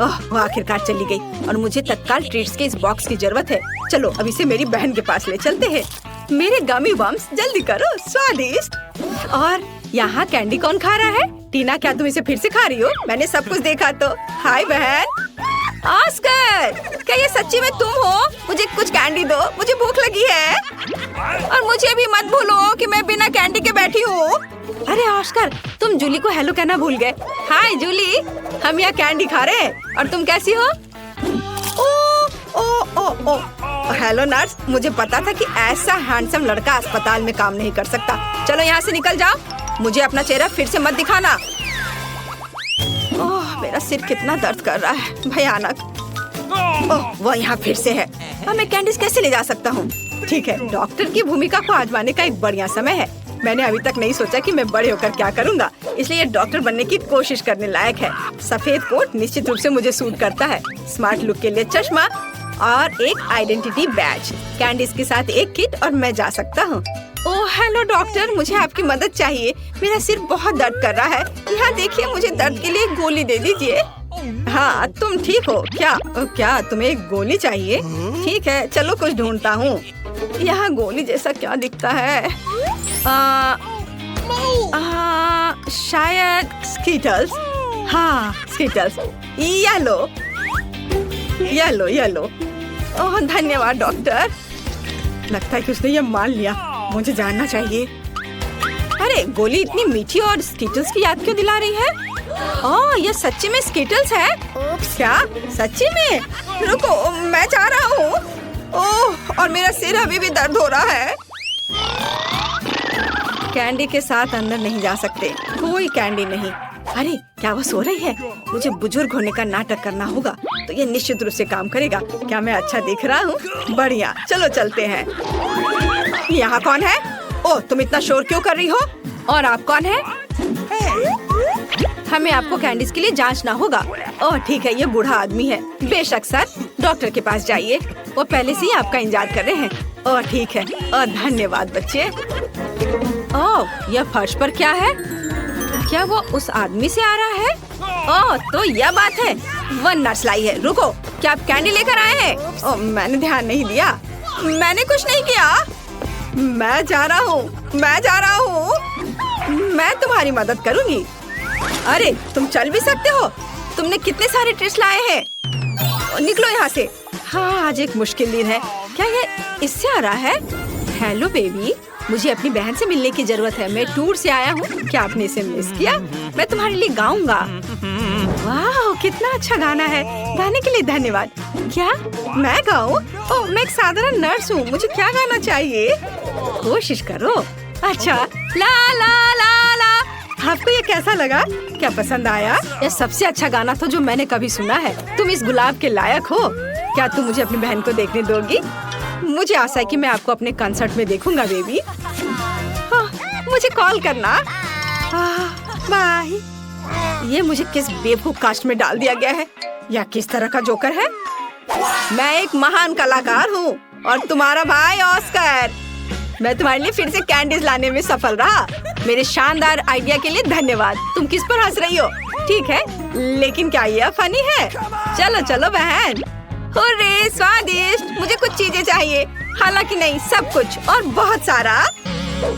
ओह, वो आखिरकार चली गई और मुझे तत्काल ट्रीट्स के इस बॉक्स की जरूरत है। चलो अब इसे मेरी बहन के पास ले चलते हैं। मेरे गमी बम्स, जल्दी करो, स्वादिष्ट। और यहाँ कैंडी कौन खा रहा है? टीना, क्या तुम इसे फिर से खा रही हो? मैंने सब कुछ देखा तो। हाय बहन। ऑस्कर, क्या ये सच्ची में तुम हो? मुझे कुछ कैंडी दो, मुझे भूख लगी है। और मुझे भी मत भूलो कि मैं बिना कैंडी के बैठी हूँ। अरे ऑस्कर, तुम जूली को हेलो कहना भूल गए। हाय जूली, हम यहाँ कैंडी खा रहे हैं। और तुम कैसी हो? ओ ओ ओ ओ, हेलो नर्स। मुझे पता था कि ऐसा हैंडसम लड़का अस्पताल में काम नहीं कर सकता। चलो यहाँ से निकल जाओ। मुझे अपना चेहरा फिर से मत दिखाना। ओह, मेरा सिर कितना दर्द कर रहा है, भयानक। ओह, वो यहाँ फिर से है। अब मैं कैंडीज कैसे ले जा सकता हूँ? ठीक है, डॉक्टर की भूमिका को आजमाने का एक बढ़िया समय है। मैंने अभी तक नहीं सोचा कि मैं बड़े होकर क्या करूँगा, इसलिए डॉक्टर बनने की कोशिश करने लायक है। सफेद कोट निश्चित रूप से मुझे सूट करता है। स्मार्ट लुक के लिए चश्मा और एक आइडेंटिटी बैज, कैंडीज के साथ एक किट, और मैं जा सकता हूँ। ओह हेलो डॉक्टर, मुझे आपकी मदद चाहिए। मेरा सिर बहुत दर्द कर रहा है। यहाँ देखिए, मुझे दर्द के लिए गोली दे दीजिए। हाँ, तुम ठीक हो क्या? क्या तुम्हें एक गोली चाहिए? ठीक है, चलो कुछ ढूंढता हूँ। यहाँ गोली जैसा क्या दिखता है? शायद स्कीटल्स। हाँ, Skittles. Yellow yellow yellow. Oh धन्यवाद डॉक्टर। लगता है कि उसने ये मान लिया। मुझे जानना चाहिए। अरे गोली इतनी मीठी और स्कीटल्स की याद क्यों दिला रही है? ओह, ये सच्ची में स्कीटल्स है? क्या सच्ची में? रुको, मैं जा रहा हूँ। ओह, और मेरा सिर अभी भी दर्द हो रहा है। कैंडी के साथ अंदर नहीं जा सकते, कोई कैंडी नहीं। अरे क्या वो सो रही है? मुझे बुजुर्ग होने का नाटक करना होगा, तो ये निश्चित रूप से काम करेगा। क्या मैं अच्छा दिख रहा हूँ? बढ़िया, चलो चलते हैं। यहाँ कौन है? ओह, तुम इतना शोर क्यों कर रही हो? और आप कौन है? हमें आपको कैंडीज के लिए जांचना होगा। ओह ठीक है, ये बूढ़ा आदमी है। बेशक सर, डॉक्टर के पास जाइए, वो पहले से ही आपका इंतजार कर रहे हैं। ओह ठीक है, और धन्यवाद बच्चे। ओह, यह फर्श पर क्या है? क्या वो उस आदमी से आ रहा है? ओह, तो यह बात है, वो नर्स लाई है। रुको, क्या आप कैंडी लेकर आए हैं? ओह, मैंने ध्यान नहीं दिया। मैंने कुछ नहीं किया। मैं जा रहा हूँ। मैं तुम्हारी मदद करूँगी। अरे तुम चल भी सकते हो? तुमने कितने सारे ट्रीट्स लाए हैं? निकलो यहाँ से। हाँ, आज एक मुश्किल दिन है। क्या ये इससे आ रहा है? हेलो बेबी, मुझे अपनी बहन से मिलने की जरूरत है। मैं टूर से आया हूँ। क्या आपने इसे मिस किया? मैं तुम्हारे लिए गाऊंगा। वाह, कितना अच्छा गाना है। गाने के लिए धन्यवाद। क्या मैं गाऊं? ओह, मैं एक साधारण नर्स हूँ। मुझे क्या गाना चाहिए? कोशिश करो। अच्छा, ला ला ला ला। आपको ये कैसा लगा? क्या पसंद आया? यह सबसे अच्छा गाना था जो मैंने कभी सुना है। तुम इस गुलाब के लायक हो। क्या तुम मुझे अपनी बहन को देखने दोगी? मुझे आशा है कि मैं आपको अपने कंसर्ट में देखूंगा बेबी। हाँ, मुझे कॉल करना। बाय। ये मुझे किस बेवकूफ कास्ट में डाल दिया गया है? या किस तरह का जोकर है? मैं एक महान कलाकार हूँ और तुम्हारा भाई ऑस्कर। मैं तुम्हारे लिए फिर से कैंडीज लाने में सफल रहा। मेरे शानदार आइडिया के लिए धन्यवाद। तुम किस पर हंस रही हो? ठीक है, लेकिन क्या यह फनी है? चलो चलो बहन। हुर्रे, स्वादिष्ट। मुझे कुछ चीजें चाहिए। हालांकि नहीं, सब कुछ और बहुत सारा।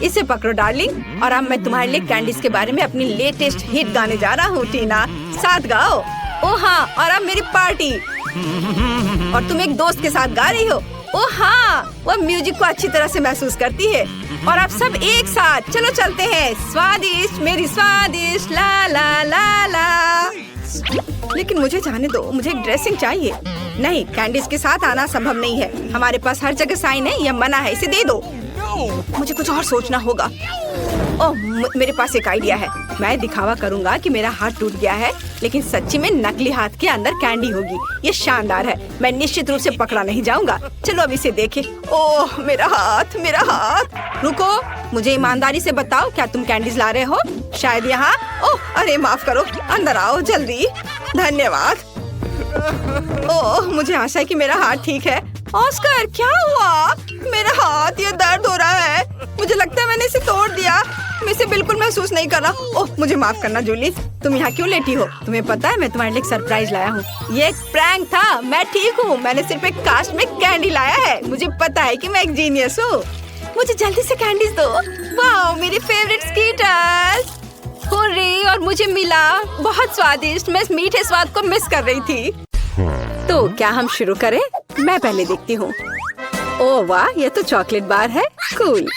इसे पकड़ो डार्लिंग। और अब मैं तुम्हारे लिए कैंडीज के बारे में अपनी लेटेस्ट हिट गाने जा रहा हूँ। टीना, साथ गाओ। ओ हाँ, और अब मेरी पार्टी। और तुम एक दोस्त के साथ गा रही हो। ओ हाँ, वो म्यूजिक को अच्छी तरह से महसूस करती है। और आप सब एक साथ चलो चलते हैं। स्वादिष्ट, मेरी स्वादिष्ट, ला ला ला ला। लेकिन मुझे जाने दो, मुझे एक ड्रेसिंग चाहिए। नहीं, कैंडीज के साथ आना संभव नहीं है। हमारे पास हर जगह साइन है, यह मना है। इसे दे दो। मुझे कुछ और सोचना होगा। ओह, मेरे पास एक आइडिया है। मैं दिखावा करूंगा कि मेरा हाथ टूट गया है, लेकिन सच्ची में नकली हाथ के अंदर कैंडी होगी। ये शानदार है। मैं निश्चित रूप से पकड़ा नहीं जाऊंगा। चलो अब इसे देखें। ओह, मेरा हाथ, मेरा हाथ। रुको, मुझे ईमानदारी से बताओ, क्या तुम कैंडीज ला रहे हो? शायद यहाँ। ओह, अरे माफ करो। अंदर आओ जल्दी। धन्यवाद। ओह, मुझे आशा है कि मेरा हाथ ठीक है। ऑस्कर, क्या हुआ? मेरा हाथ, ये दर्द हो रहा है। मुझे लगता है मैंने इसे तोड़ दिया। मैं इसे बिल्कुल महसूस नहीं कर रहा। ओह, मुझे माफ करना जूली। तुम यहाँ क्यों लेटी हो? तुम्हें पता है मैं तुम्हारे लिए एक सरप्राइज लाया हूँ। ये एक प्रैंक था। मैं ठीक हूँ। मैंने सिर्फ एक कास्ट में कैंडी लाया है। मुझे पता है कि मैं एक जीनियस हूँ। मुझे जल्दी से कैंडीज दो। वाह, मेरी फेवरेट स्कीटर्स। हुर्रे, और मुझे मिला। बहुत स्वादिष्ट। मैं इस मीठे स्वाद को मिस कर रही थी। तो क्या हम शुरू करें? मैं पहले देखती हूँ। ओह वाह, ये तो चॉकलेट बार है। कूल।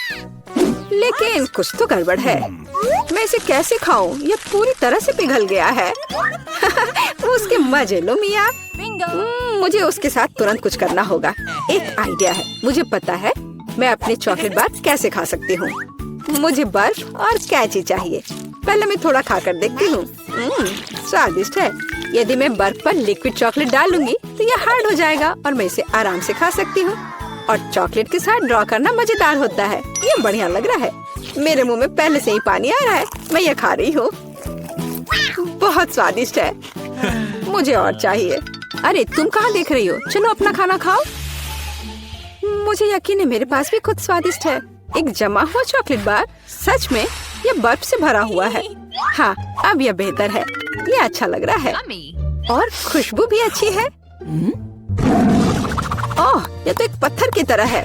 लेकिन कुछ तो गड़बड़ है। मैं इसे कैसे खाऊं? ये पूरी तरह से पिघल गया है। उसके मजे लो मिया। मुझे उसके साथ तुरंत कुछ करना होगा। एक आइडिया है। मुझे पता है मैं अपने चॉकलेट बार कैसे खा सकती हूँ। मुझे बर्फ और कैची चाहिए। पहले मैं थोड़ा खाकर देखती हूँ। स्वादिष्ट है। यदि मैं बर्फ पर लिक्विड चॉकलेट डालूंगी तो यह हार्ड हो जाएगा और मैं इसे आराम से खा सकती हूँ। और चॉकलेट के साथ ड्रॉ करना मजेदार होता है। ये बढ़िया लग रहा है। मेरे मुंह में पहले से ही पानी आ रहा है। मैं ये खा रही हूँ। बहुत स्वादिष्ट है। मुझे और चाहिए। अरे तुम कहाँ देख रही हो? चलो अपना खाना खाओ। मुझे यकीन है मेरे पास भी खुद स्वादिष्ट है। एक जमा हुआ चॉकलेट बार। सच में ये बर्फ से भरा हुआ है। हाँ, अब यह बेहतर है। ये अच्छा लग रहा है और खुशबू भी अच्छी है। ओह, ये तो एक पत्थर की तरह है।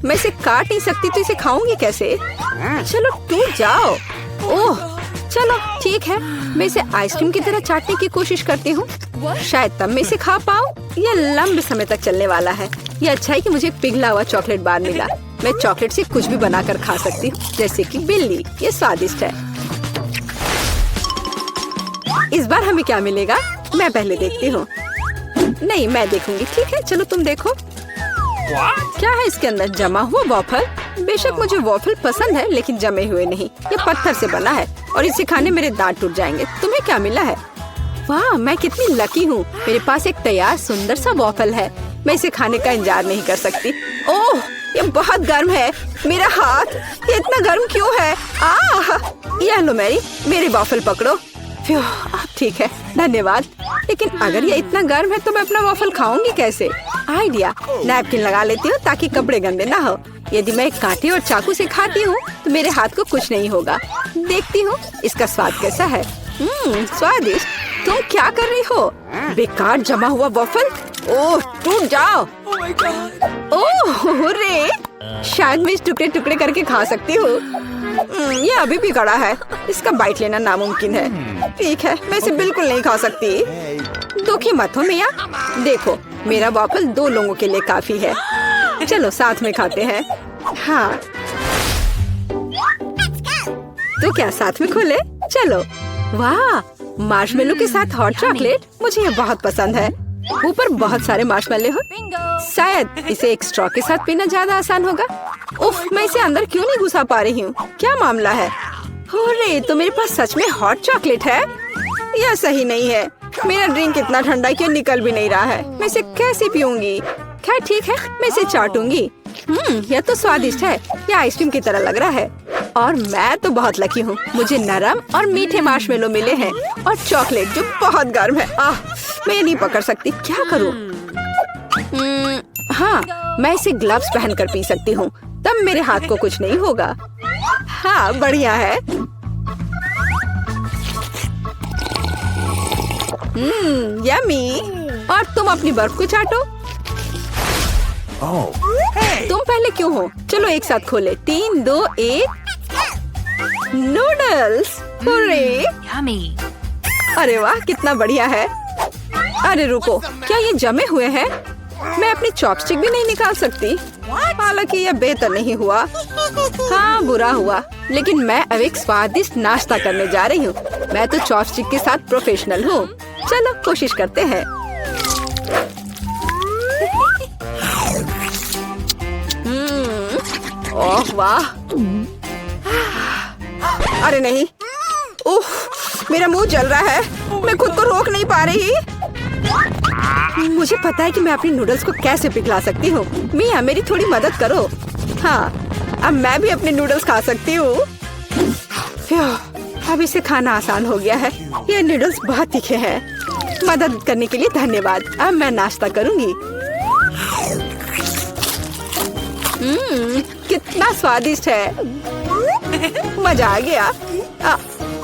मैं इसे काट नहीं सकती तो इसे खाऊंगी कैसे? चलो टूट जाओ। ओह, चलो ठीक है। मैं इसे आइसक्रीम की तरह चाटने की कोशिश करती हूँ। शायद तब मैं इसे खा पाऊँ। यह लंबे समय तक चलने वाला है। यह अच्छा है कि मुझे पिघला हुआ चॉकलेट बार मिला। मैं चॉकलेट से कुछ भी बनाकर खा सकती हूँ, जैसे कि बिल्ली। ये स्वादिष्ट है। इस बार हमें क्या मिलेगा? मैं पहले देखती हूँ। नहीं, मैं देखूंगी। ठीक है, चलो तुम देखो। क्या है इसके अंदर? जमा हुआ वॉफल। बेशक मुझे वॉफल पसंद है, लेकिन जमे हुए नहीं। ये पत्थर से बना है और इसे खाने मेरे दांत टूट जाएंगे। तुम्हें क्या मिला है? वाह, मैं कितनी लकी हूँ। मेरे पास एक तैयार सुंदर सा वॉफल है। मैं इसे खाने का इंतजार नहीं कर सकती। ओह, ये बहुत गर्म है। मेरा हाथ, ये इतना गर्म क्यों है? ये लो मेरी वॉफल पकड़ो। अब ठीक है, धन्यवाद। लेकिन अगर ये इतना गर्म है तो मैं अपना वॉफल खाऊंगी कैसे? आइडिया, नैपकिन लगा लेती हूँ ताकि कपड़े गंदे ना हो। यदि मैं कांटे और चाकू से खाती हूँ तो मेरे हाथ को कुछ नहीं होगा। देखती हूँ इसका स्वाद कैसा है। स्वादिष्ट। तुम क्या कर रही हो? बेकार जमा हुआ वॉफल। ओह, टूट जाओ। ओह रे, शायद मैं इस टुकड़े टुकड़े करके खा सकती हूँ। ये अभी भी कड़ा है। इसका बाइट लेना नामुमकिन है। ठीक है, मैं इसे बिल्कुल नहीं खा सकती। दुखी मत हो मिया। देखो, मेरा वॉफल 2 लोगों के लिए काफी है। चलो साथ में खाते हैं। हाँ तो क्या साथ में खोले? चलो। वाह, मार्शमेलो के साथ हॉट चॉकलेट, मुझे ये बहुत पसंद है। ऊपर बहुत सारे मार्शमेलो हो। शायद इसे एक स्ट्रॉ के साथ पीना ज्यादा आसान होगा। उफ, मैं इसे अंदर क्यों नहीं घुसा पा रही हूँ? क्या मामला है? अरे, तो मेरे पास सच में हॉट चॉकलेट है? यह सही नहीं है। मेरा ड्रिंक इतना ठंडा कि निकल भी नहीं रहा है। मैं इसे कैसे पीऊंगी? खैर ठीक है, मैं इसे चाटूंगी। यह तो स्वादिष्ट है। यह आइसक्रीम की तरह लग रहा है। और मैं तो बहुत लकी हूँ, मुझे नरम और मीठे मार्शमेलो मिले हैं और चॉकलेट जो बहुत गर्म है। मैं नहीं पकड़ सकती, क्या करूँ? हाँ, मैं इसे ग्लव्स पहनकर पी सकती हूँ, तब मेरे हाथ को कुछ नहीं होगा। हाँ, बढ़िया है। यम्मी। और तुम अपनी बर्फ को चाटो। तुम पहले क्यों हो? चलो एक साथ खोले। 3, 2, 1। नूडल्स। अरे वाह, कितना बढ़िया है। अरे रुको, क्या ये जमे हुए हैं? मैं अपनी चॉपस्टिक भी नहीं निकाल सकती। हालांकि यह बेहतर नहीं हुआ। हाँ, बुरा हुआ, लेकिन मैं अब एक स्वादिष्ट नाश्ता करने जा रही हूँ। मैं तो चॉपस्टिक के साथ प्रोफेशनल हूँ। चलो कोशिश करते हैं। ओह वाह। अरे नहीं, उफ, मेरा मुंह जल रहा है। मैं खुद को रोक नहीं पा रही। मुझे पता है कि मैं अपनी नूडल्स को कैसे पिघला सकती हूँ। मिया, मेरी थोड़ी मदद करो। हाँ, अब मैं भी अपने नूडल्स खा सकती हूँ। अब इसे खाना आसान हो गया है। ये नूडल्स बहुत तीखे हैं। मदद करने के लिए धन्यवाद। अब मैं नाश्ता करूँगी। कितना स्वादिष्ट है। मजा आ गया।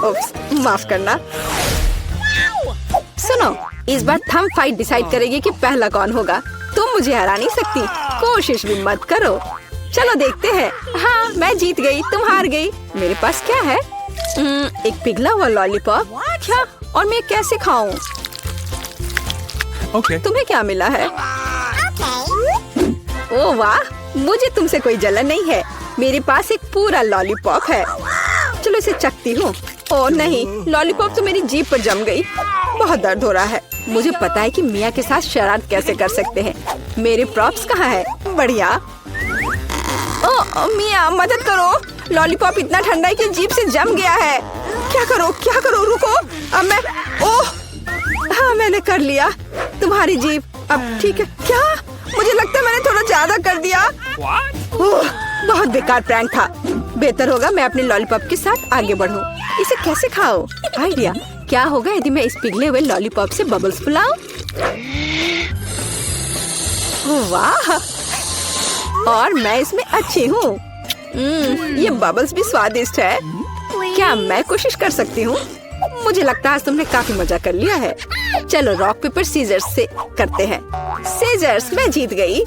उप्स, माफ करना। सुनो, इस बार थंब फाइट डिसाइड करेगी कि पहला कौन होगा। तुम मुझे हरा नहीं सकती, कोशिश भी मत करो। चलो देखते हैं। हाँ, मैं जीत गई, तुम हार गई। मेरे पास क्या है? एक पिघला हुआ लॉलीपॉप। क्या? और मैं कैसे खाऊं? तुम्हें क्या मिला है? ओह वाह, मुझे तुमसे कोई जलन नहीं है। मेरे पास एक पूरा लॉलीपॉप है। चलो इसे चखती हूँ। ओह नहीं, लॉलीपॉप तो मेरी जीभ पर जम गई। बहुत दर्द हो रहा है। मुझे पता है कि मिया के साथ शरारत कैसे कर सकते हैं। मेरे प्रॉप्स कहाँ है? बढ़िया। ओह मिया, मदद करो। लॉलीपॉप इतना ठंडा है कि जीभ से जम गया है। क्या करो, क्या करो? रुको, अब मैं। ओह हाँ, मैंने कर लिया। तुम्हारी जीभ अब ठीक है। क्या? मुझे लगता है मैंने थोड़ा ज्यादा कर दिया। ओह, बहुत बेकार प्रैंक था। बेहतर होगा मैं अपने लॉलीपॉप के साथ आगे बढ़ूं। इसे कैसे खाओ? आइडिया। क्या होगा यदि मैं इस पिघले हुए लॉलीपॉप से बबल्स फुलाऊं? वाह, और मैं इसमें अच्छी हूँ। ये बबल्स भी स्वादिष्ट है। क्या मैं कोशिश कर सकती हूँ? मुझे लगता है आज तुमने काफी मजा कर लिया है। चलो रॉक पेपर सीजर्स से करते हैं। सीजर्स, मैं जीत गई।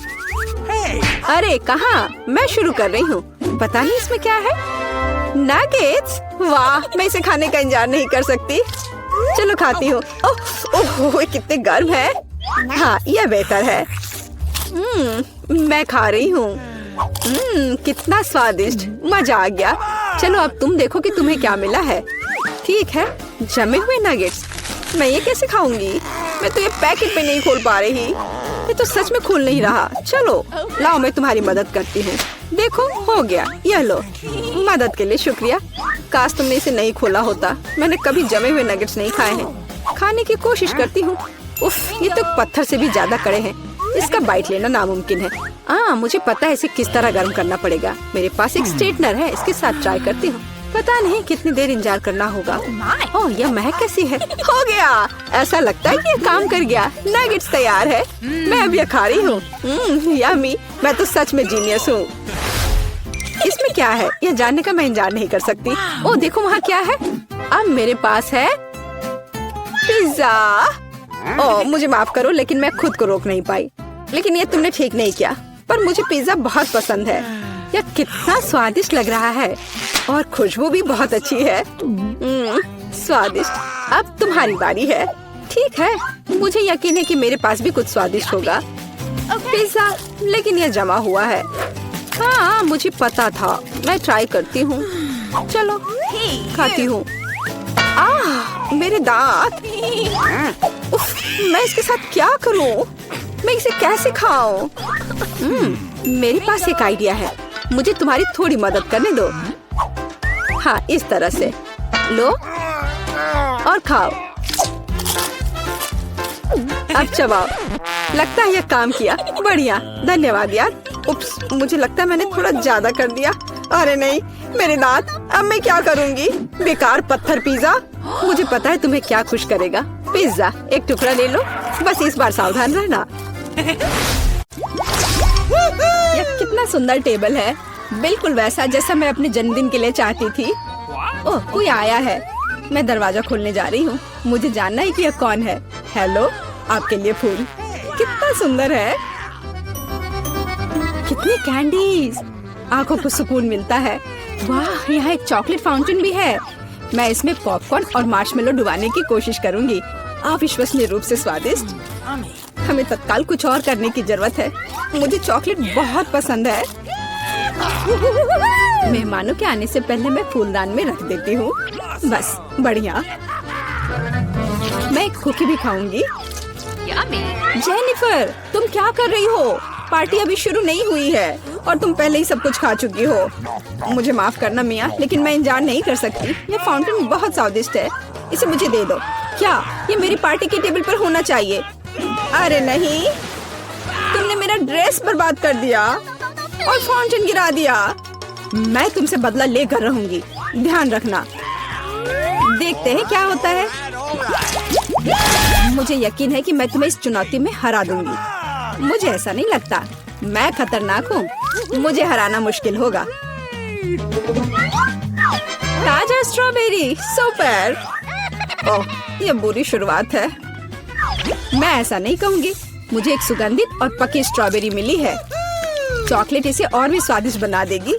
अरे कहाँ? मैं शुरू कर रही हूँ। पता नहीं इसमें क्या है। नगेट्स। वाह, मैं इसे खाने का इंतजार नहीं कर सकती। चलो खाती हूँ। ओह, कितने गर्म है। हाँ, यह बेहतर है। मैं खा रही हूँ। कितना स्वादिष्ट, मजा आ गया। चलो अब तुम देखो कि तुम्हें क्या मिला है। ठीक है, जमे हुए नगेट्स। मैं ये कैसे खाऊंगी? मैं तो ये पैकेट पे नहीं खोल पा रही। ये तो सच में खुल नहीं रहा। चलो लाओ, मैं तुम्हारी मदद करती हूँ। देखो, हो गया। यह लो। मदद के लिए शुक्रिया। काश तुमने इसे नहीं खोला होता। मैंने कभी जमे हुए नगेट्स नहीं खाए हैं। खाने की कोशिश करती हूँ। उफ, ये तो पत्थर से भी ज्यादा कड़े हैं। इसका बाइट लेना नामुमकिन है। मुझे पता है इसे किस तरह गर्म करना पड़ेगा। मेरे पास एक स्ट्रेटनर है, इसके साथ ट्राई करती हूँ। पता नहीं कितनी देर इंतजार करना होगा। ओह, यह महक कैसी है? हो गया। ऐसा लगता है कि ये काम कर गया। नगेट्स तैयार है। मैं अब यह खा रही हूँ। यम्मी, मैं तो सच में जीनियस हूँ। इसमें क्या है, यह जानने का मैं इंतजार नहीं कर सकती। ओह देखो, वहाँ क्या है? अब मेरे पास है पिज्जा। ओह मुझे माफ करो, लेकिन मैं खुद को रोक नहीं पाई। लेकिन ये तुमने ठीक नहीं किया। पर मुझे पिज्जा बहुत पसंद है। यह कितना स्वादिष्ट लग रहा है और खुशबू भी बहुत अच्छी है। स्वादिष्ट। अब तुम्हारी बारी है। ठीक है, मुझे यकीन है कि मेरे पास भी कुछ स्वादिष्ट होगा। पिज्जा, लेकिन यह जमा हुआ है। हाँ, मुझे पता था। मैं ट्राई करती हूँ। चलो खाती हूँ। मेरे दांत। उफ, मैं इसके साथ क्या करूँ? मैं इसे कैसे खाऊं? मेरे पास एक आइडिया है। मुझे तुम्हारी थोड़ी मदद करने दो। हाँ, इस तरह से लो और खाओ। अब चबाओ। लगता है यह काम किया। बढ़िया, धन्यवाद यार। उप्स, मुझे लगता है मैंने थोड़ा ज्यादा कर दिया। अरे नहीं, मेरे दांत। अब मैं क्या करूंगी? बेकार पत्थर पिज्जा। मुझे पता है तुम्हें क्या खुश करेगा। पिज्जा, एक टुकड़ा ले लो। बस इस बार सावधान रहना। यह कितना सुंदर टेबल है। बिल्कुल वैसा जैसा मैं अपने जन्मदिन के लिए चाहती थी। ओह, कोई आया है। मैं दरवाजा खोलने जा रही हूँ। मुझे जानना है कि यह कौन है। हेलो, आपके लिए फूल। कितना सुंदर है। कितनी कैंडीज। आंखों को सुकून मिलता है। वाह, यहाँ एक चॉकलेट फाउंटेन भी है। मैं इसमें पॉपकॉर्न और मार्शमेलो डुबाने की कोशिश करूंगी। अविश्वसनीय रूप से स्वादिष्ट। हमें तत्काल कुछ और करने की जरूरत है। मुझे चॉकलेट बहुत पसंद है। मेहमानों के आने से पहले मैं फूलदान में रख देती हूँ। बस, बढ़िया। मैं एक कुकी भी खाऊंगी। जेनिफर, तुम क्या कर रही हो? पार्टी अभी शुरू नहीं हुई है और तुम पहले ही सब कुछ खा चुकी हो। मुझे माफ करना मिया, लेकिन मैं इंतजार नहीं कर सकती। ये फाउंटेन बहुत स्वादिष्ट है। इसे मुझे दे दो। क्या ये मेरी पार्टी के टेबल पर होना चाहिए? अरे नहीं, तुमने मेरा ड्रेस बर्बाद कर दिया और फाउंटेन गिरा दिया। मैं तुमसे बदला लेकर रहूंगी। ध्यान रखना। देखते हैं क्या होता है। मुझे यकीन है कि मैं तुम्हें इस चुनौती में हरा दूंगी। मुझे ऐसा नहीं लगता। मैं खतरनाक हूँ। मुझे हराना मुश्किल होगा। ताजा स्ट्रॉबेरी, सुपर। ओह, ये बुरी शुरुआत है। मैं ऐसा नहीं कहूँगी। मुझे एक सुगंधित और पकी स्ट्रॉबेरी मिली है। चॉकलेट इसे और भी स्वादिष्ट बना देगी।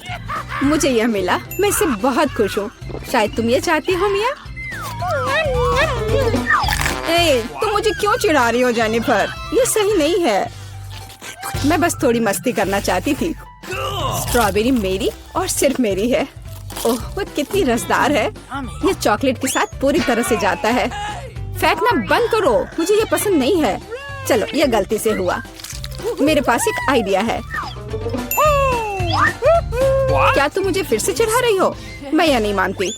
मुझे यह मिला। मैं इससे बहुत खुश हूँ। शायद तुम ये चाहती हो मिया। तुम मुझे क्यों चिढ़ा रही हो जेनिफर? ये सही नहीं है। मैं बस थोड़ी मस्ती करना चाहती थी। स्ट्रॉबेरी मेरी और सिर्फ मेरी है। ओह, वो कितनी रसदार है। ये चॉकलेट के साथ पूरी तरह से जाता है। फेंकना बंद करो। मुझे ये पसंद नहीं है। चलो, ये गलती से हुआ। मेरे पास एक आइडिया है। क्या तुम मुझे फिर से चिढ़ा रही हो? मैं यह नहीं मानती।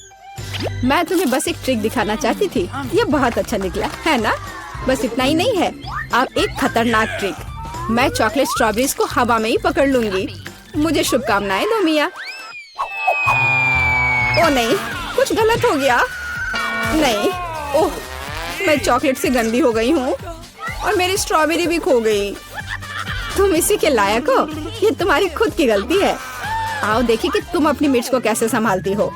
मैं तुम्हें बस एक ट्रिक दिखाना चाहती थी। ये बहुत अच्छा निकला है ना? बस इतना ही नहीं है, अब एक खतरनाक ट्रिक। मैं चॉकलेट स्ट्रॉबेरीज को हवा में ही पकड़ लूंगी। मुझे शुभकामनाएं दो मिया। ओ नहीं, कुछ गलत हो गया। नहीं, ओह, मैं चॉकलेट से गंदी हो गई हूँ और मेरी स्ट्रॉबेरी भी खो गई। तुम इसी के लायक हो। ये तुम्हारी खुद की गलती है। आओ देखिए कि तुम अपनी मिर्च को कैसे संभालती हो।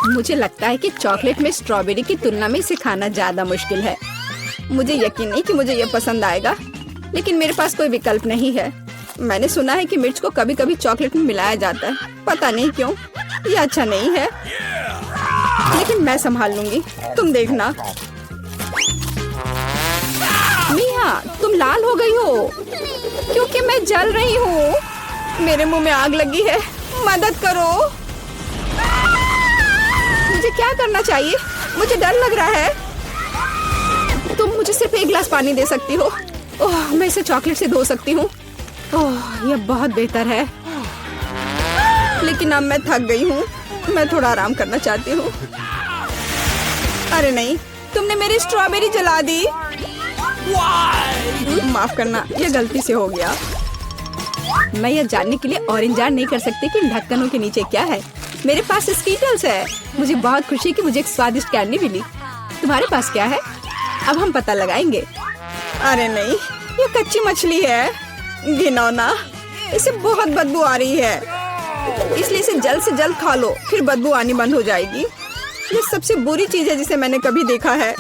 मुझे लगता है कि चॉकलेट में स्ट्रॉबेरी की तुलना में इसे खाना ज्यादा मुश्किल है। मुझे यकीन नहीं कि मुझे ये पसंद आएगा, लेकिन मेरे पास कोई विकल्प नहीं है। मैंने सुना है कि मिर्च को कभी कभी चॉकलेट में मिलाया जाता है। पता नहीं क्यों। ये अच्छा नहीं है, लेकिन मैं संभाल लूंगी। तुम देखना। मिया, तुम लाल हो गई हो क्योंकि मैं जल रही हूँ। मेरे मुंह में आग लगी है। मदद करो। मुझे क्या करना चाहिए? मुझे डर लग रहा है। तुम मुझे सिर्फ एक गिलास पानी दे सकती हो। ओह, मैं इसे चॉकलेट से धो सकती हूँ। ओह, यह बहुत बेहतर है, लेकिन अब मैं थक गई हूँ। मैं थोड़ा आराम करना चाहती हूँ। अरे नहीं, तुमने मेरी स्ट्रॉबेरी जला दी। माफ करना, यह गलती से हो गया। मैं यह जानने के लिए और इंतजार नहीं कर सकती कि इन ढक्कनों के नीचे क्या है। मेरे पास स्कीटल्स है। मुझे बहुत खुशी कि मुझे एक स्वादिष्ट कैंडी मिली। तुम्हारे पास क्या है? अब हम पता लगाएंगे। अरे नहीं, ये कच्ची मछली है। घिनौना। इसे बहुत बदबू आ रही है, इसलिए इसे जल्द से जल्द खा लो, फिर बदबू आनी बंद हो जाएगी। ये सबसे बुरी चीज है जिसे मैंने कभी देखा है।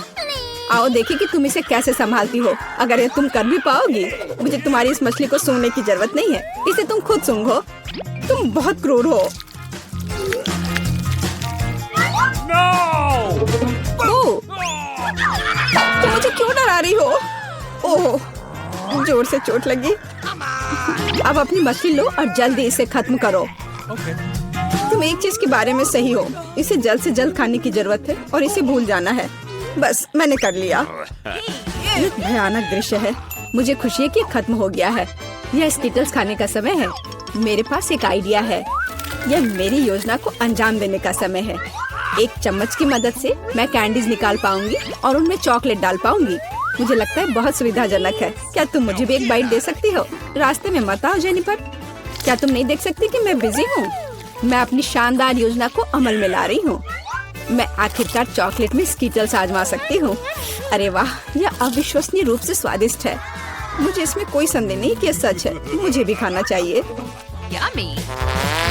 आओ देखिए कि तुम इसे कैसे संभालती हो। अगर ये तुम कर भी पाओगी, मुझे तुम्हारी इस मछली को सूंघने की जरूरत नहीं है। इसे तुम खुद सूंघो। तुम बहुत क्रूर हो। तुम मुझे क्यों डरा जा रही हो? ओह, जोर से चोट लगी। अब अपनी मछली लो और जल्दी इसे खत्म करो। तुम एक चीज के बारे में सही हो, इसे जल्द से जल्द खाने की जरूरत है और इसे भूल जाना है। बस मैंने कर लिया। ये भयानक दृश्य है। मुझे खुशी है कि खत्म हो गया है। यह स्किटल्स खाने का समय है। मेरे पास एक आइडिया है। यह मेरी योजना को अंजाम देने का समय है। एक चम्मच की मदद से मैं कैंडीज निकाल पाऊंगी और उनमें चॉकलेट डाल पाऊंगी। मुझे लगता है बहुत सुविधाजनक है। क्या तुम मुझे भी एक बाइट दे सकती हो? रास्ते में मत आओ जेनिफर। क्या तुम नहीं देख सकती कि मैं बिजी हूँ? मैं अपनी शानदार योजना को अमल में ला रही हूँ। मैं आखिरकार चॉकलेट में स्किटल्स आजमा सकती हूँ। अरे वाह, यह अविश्वसनीय रूप से स्वादिष्ट है। मुझे इसमें कोई संदेह नहीं कि यह सच है। मुझे भी खाना चाहिए।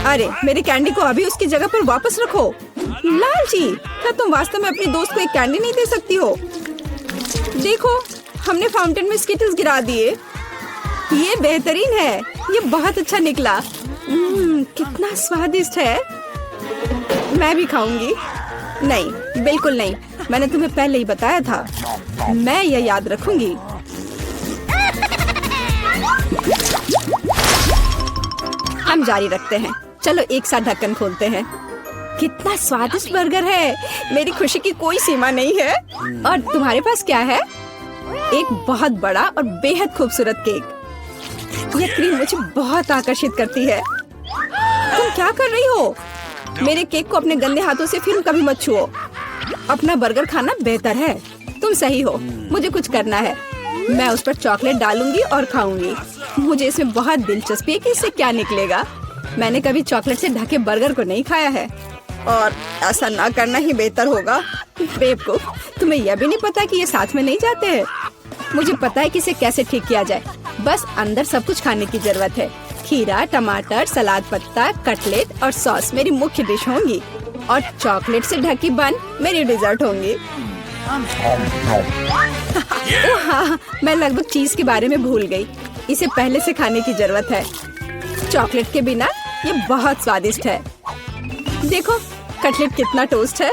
अरे मेरी कैंडी को अभी उसकी जगह पर वापस रखो। लालची, क्या तुम वास्तव में अपनी दोस्त को एक कैंडी नहीं दे सकती हो? देखो, हमने फाउंटेन में स्किटल्स गिरा दिए। ये बेहतरीन है। ये बहुत अच्छा निकला। कितना स्वादिष्ट है। मैं भी खाऊंगी। नहीं, बिल्कुल नहीं। मैंने तुम्हें पहले ही बताया था। मैं यह याद रखूंगी। हम जारी रखते हैं। चलो एक साथ ढक्कन खोलते हैं। कितना स्वादिष्ट बर्गर है। मेरी खुशी की कोई सीमा नहीं है। और तुम्हारे पास क्या है? एक बहुत बड़ा और बेहद खूबसूरत केक। यह क्रीम मुझे बहुत आकर्षित करती है। तुम क्या कर रही हो? मेरे केक को अपने गंदे हाथों से फिर कभी मत छुओ। अपना बर्गर खाना बेहतर है। तुम सही हो। मुझे कुछ करना है। मैं उस पर चॉकलेट डालूंगी और खाऊंगी। मुझे इसमें बहुत दिलचस्पी है कि इससे क्या निकलेगा। मैंने कभी चॉकलेट से ढके बर्गर को नहीं खाया है और ऐसा ना करना ही बेहतर होगा। बेवकूफ, तुम्हें यह भी नहीं पता कि ये साथ में नहीं जाते हैं। मुझे पता है कि इसे कैसे ठीक किया जाए। बस अंदर सब कुछ खाने की जरूरत है। खीरा, टमाटर, सलाद पत्ता, कटलेट और सॉस मेरी मुख्य डिश होंगी और चॉकलेट से ढकी बन मेरी डिजर्ट होंगी। हाँ, मैं लगभग चीज के बारे में भूल गई। इसे पहले से खाने की जरूरत है। चॉकलेट के बिना ये बहुत स्वादिष्ट है। देखो, कटलेट कितना टोस्ट है।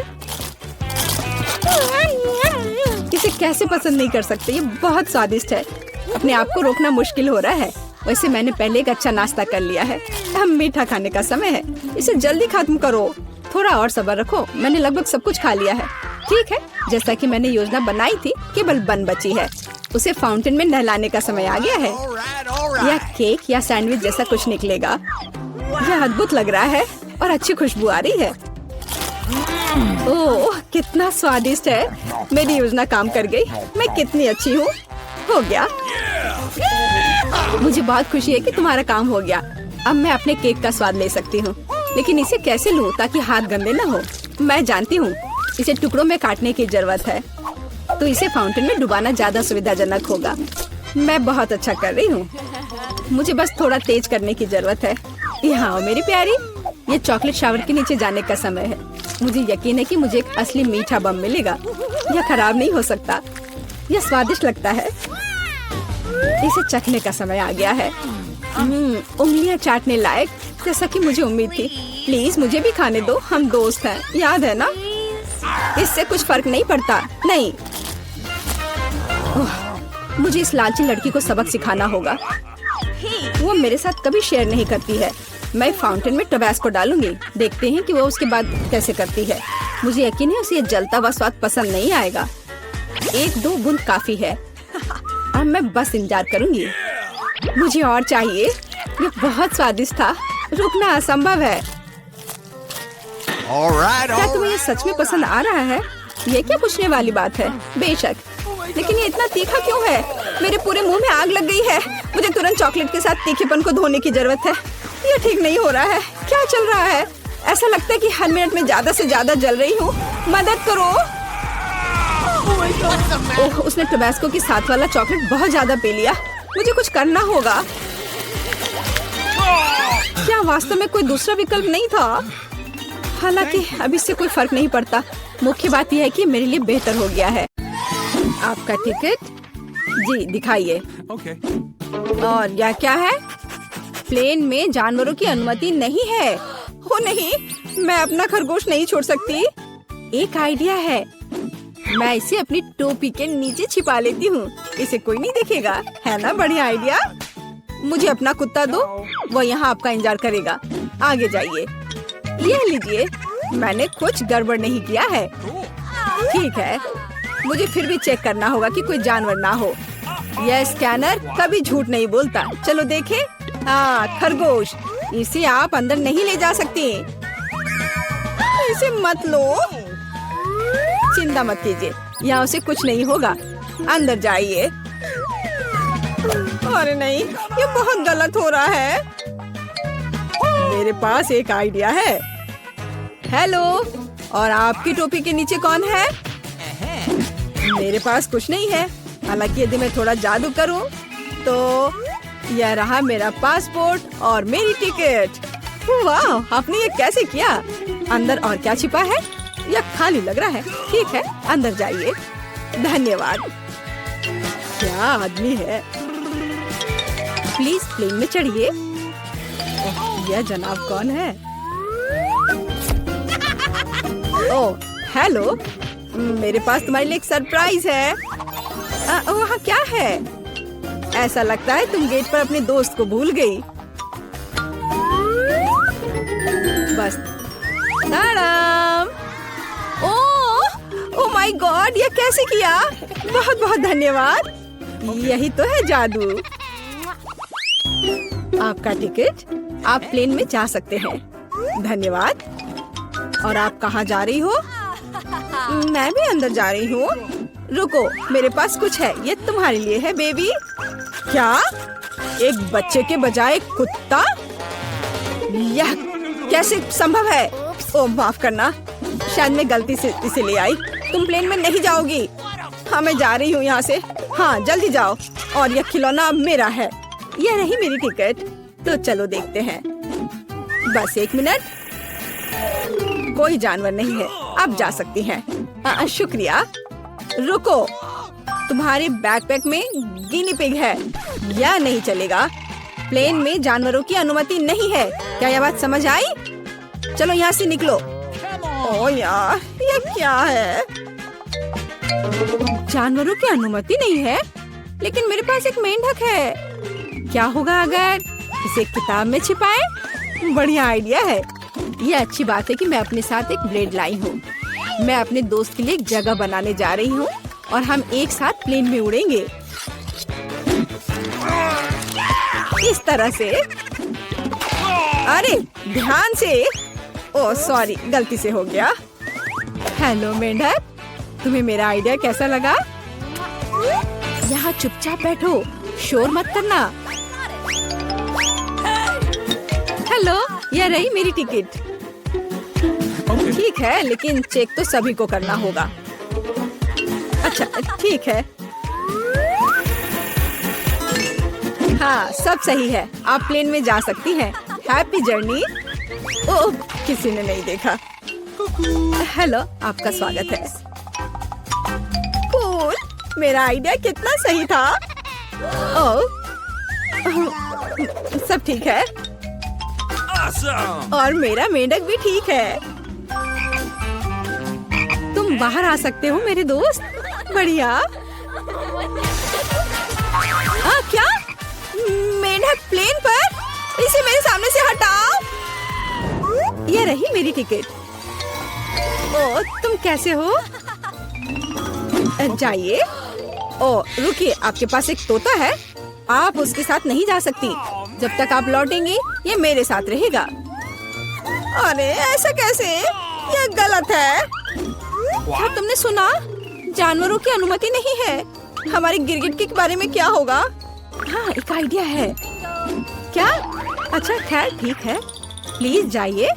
इसे कैसे पसंद नहीं कर सकते। ये बहुत स्वादिष्ट है। अपने आप को रोकना मुश्किल हो रहा है। वैसे मैंने पहले एक अच्छा नाश्ता कर लिया है। अब मीठा खाने का समय है। इसे जल्दी खत्म करो। थोड़ा और सब्र रखो। मैंने लगभग सब कुछ खा लिया है। ठीक है, जैसा कि मैंने योजना बनाई थी, केवल बन बची है। उसे फाउंटेन में नहलाने का समय आ गया है। यह केक या सैंडविच जैसा कुछ निकलेगा। यह अद्भुत लग रहा है और अच्छी खुशबू आ रही है। ओह, कितना स्वादिष्ट है। मेरी योजना काम कर गई। मैं कितनी अच्छी हूँ। हो गया। मुझे बहुत खुशी है कि तुम्हारा काम हो गया। अब मैं अपने केक का स्वाद ले सकती हूँ। लेकिन इसे कैसे लूँ ताकि हाथ गंदे न हो? मैं जानती हूँ, इसे टुकड़ों में काटने की जरूरत है। तो इसे फाउंटेन में डुबाना ज्यादा सुविधाजनक होगा। मैं बहुत अच्छा कर रही हूँ। मुझे बस थोड़ा तेज करने की जरूरत है। यहाँ आओ मेरी प्यारी। ये चॉकलेट शावर के नीचे जाने का समय है। मुझे यकीन है कि मुझे एक असली मीठा बम मिलेगा। यह खराब नहीं हो सकता। यह स्वादिष्ट लगता है। इसे चखने का समय आ गया है। उंगलियां चाटने लायक, जैसा कि मुझे उम्मीद थी। प्लीज मुझे भी खाने दो। हम दोस्त हैं, याद है ना? इससे कुछ फर्क नहीं पड़ता। नहीं, मुझे इस लालची लड़की को सबक सिखाना होगा। वो मेरे साथ कभी शेयर नहीं करती है। मैं फाउंटेन में टबैस्को डालूंगी। देखते हैं कि वो उसके बाद कैसे करती है। मुझे यकीन है उसे जलता हुआ स्वाद पसंद नहीं आएगा। 1-2 बूंद काफी है। अब मैं बस इंतजार करूंगी। मुझे और चाहिए। ये बहुत स्वादिष्ट था। रुकना असंभव है। क्या तुम्हें ये सच में पसंद आ रहा है? ये क्या पूछने वाली बात है? बेशक, लेकिन ये इतना तीखा क्यों है? मेरे पूरे मुंह में आग लग गई है। मुझे तुरंत चॉकलेट के साथ तीखेपन को धोने की जरूरत है। ये ठीक नहीं हो रहा है। क्या चल रहा है? ऐसा लगता है कि हर मिनट में ज्यादा से ज्यादा जल रही हूँ। मदद करो। ओह, उसने टबैस्को के साथ वाला चॉकलेट बहुत ज्यादा पी लिया। मुझे कुछ करना होगा। क्या वास्तव में कोई दूसरा विकल्प नहीं था? हालांकि अब इससे कोई फर्क नहीं पड़ता। मुख्य बात यह है कि मेरे लिए बेहतर हो गया है। आपका टिकट? जी दिखाइए। और यह क्या है? प्लेन में जानवरों की अनुमति नहीं है। हो नहीं, मैं अपना खरगोश नहीं छोड़ सकती। एक आइडिया है। मैं इसे अपनी टोपी के नीचे छिपा लेती हूँ। इसे कोई नहीं देखेगा, है ना बढ़िया आइडिया। मुझे अपना कुत्ता दो, वो यहाँ आपका इंतजार करेगा। आगे जाइए। ये लीजिए, मैंने कुछ गड़बड़ नहीं किया है। ठीक है, मुझे फिर भी चेक करना होगा कि कोई जानवर ना हो। यह स्कैनर कभी झूठ नहीं बोलता। चलो देखें। हाँ, खरगोश। इसे आप अंदर नहीं ले जा सकते। इसे मत लो। चिंता मत कीजिए, यहाँ उसे कुछ नहीं होगा। अंदर जाइए। अरे नहीं, ये बहुत गलत हो रहा है। मेरे पास एक आइडिया है। हेलो, और आपकी टोपी के नीचे कौन है? मेरे पास कुछ नहीं है। हालांकि यदि मैं थोड़ा जादू करूं, तो यह रहा मेरा पासपोर्ट और मेरी टिकट। वाह, आपने ये कैसे किया? अंदर और क्या छिपा है? यह खाली लग रहा है। ठीक है, अंदर जाइए। धन्यवाद। क्या आदमी है। प्लीज प्लेन में चढ़िए। यह जनाब कौन है? ओह, हेलो। मेरे पास तुम्हारे लिए एक सरप्राइज है। वहाँ क्या है? ऐसा लगता है तुम गेट पर अपने दोस्त को भूल गई। बस। ताड़ाम। ओह माय गॉड, ये कैसे किया? बहुत बहुत धन्यवाद। यही तो है जादू। आपका टिकट, आप प्लेन में जा सकते हैं। धन्यवाद। और आप कहाँ जा रही हो? मैं भी अंदर जा रही हूँ। रुको, मेरे पास कुछ है। ये तुम्हारे लिए है बेबी। क्या? एक बच्चे के बजाय कुत्ता? यह कैसे संभव है? ओह माफ करना, शायद मैं गलती से इसे ले आई। तुम प्लेन में नहीं जाओगी। हाँ, मैं जा रही हूँ यहाँ से। हाँ, जल्दी जाओ। और यह खिलौना अब मेरा है। यह रही मेरी टिकट। तो चलो देखते हैं। बस एक मिनट। कोई जानवर नहीं है, आप जा सकती हैं। शुक्रिया। रुको, तुम्हारे बैकपैक में गिनी पिग है। यह नहीं चलेगा। प्लेन में जानवरों की अनुमति नहीं है। क्या यह बात समझ आई? चलो यहाँ से निकलो। ओह यार, ये क्या है? जानवरों की अनुमति नहीं है, लेकिन मेरे पास एक मेंढक है। क्या होगा अगर इसे किताब में छिपाएं? बढ़िया आइडिया है। यह अच्छी बात है कि मैं अपने साथ एक ब्लेड लाई हूँ। मैं अपने दोस्त के लिए एक जगह बनाने जा रही हूँ और हम एक साथ प्लेन में उड़ेंगे। इस तरह से। अरे ध्यान से। ओह सॉरी, गलती से हो गया। हेलो मेंढक, तुम्हें मेरा आइडिया कैसा लगा? यहाँ चुपचाप बैठो, शोर मत करना। हेलो, यह रही मेरी टिकट। ठीक है, लेकिन चेक तो सभी को करना होगा। अच्छा ठीक है। हाँ, सब सही है। आप प्लेन में जा सकती हैं। Happy journey. ओह, किसी ने नहीं देखा। हेलो, आपका स्वागत है। कूल, मेरा आइडिया कितना सही था। ओह, सब ठीक है। और मेरा मेंढक भी ठीक है। तुम बाहर आ सकते हो मेरे दोस्त। बढ़िया। क्या? मेंढक प्लेन पर? इसे मेरे सामने से हटाओ। ये रही मेरी टिकट। ओह, तुम कैसे हो? जाइए। ओह रुकिए, आपके पास एक तोता है। आप उसके साथ नहीं जा सकती। जब तक आप लौटेंगी, ये मेरे साथ रहेगा। अरे ऐसा कैसे? ये गलत है। क्या तुमने सुना? जानवरों की अनुमति नहीं है। हमारे गिरगिट के बारे में क्या होगा? हाँ, एक आइडिया है। क्या? अच्छा खैर ठीक है, प्लीज जाइए।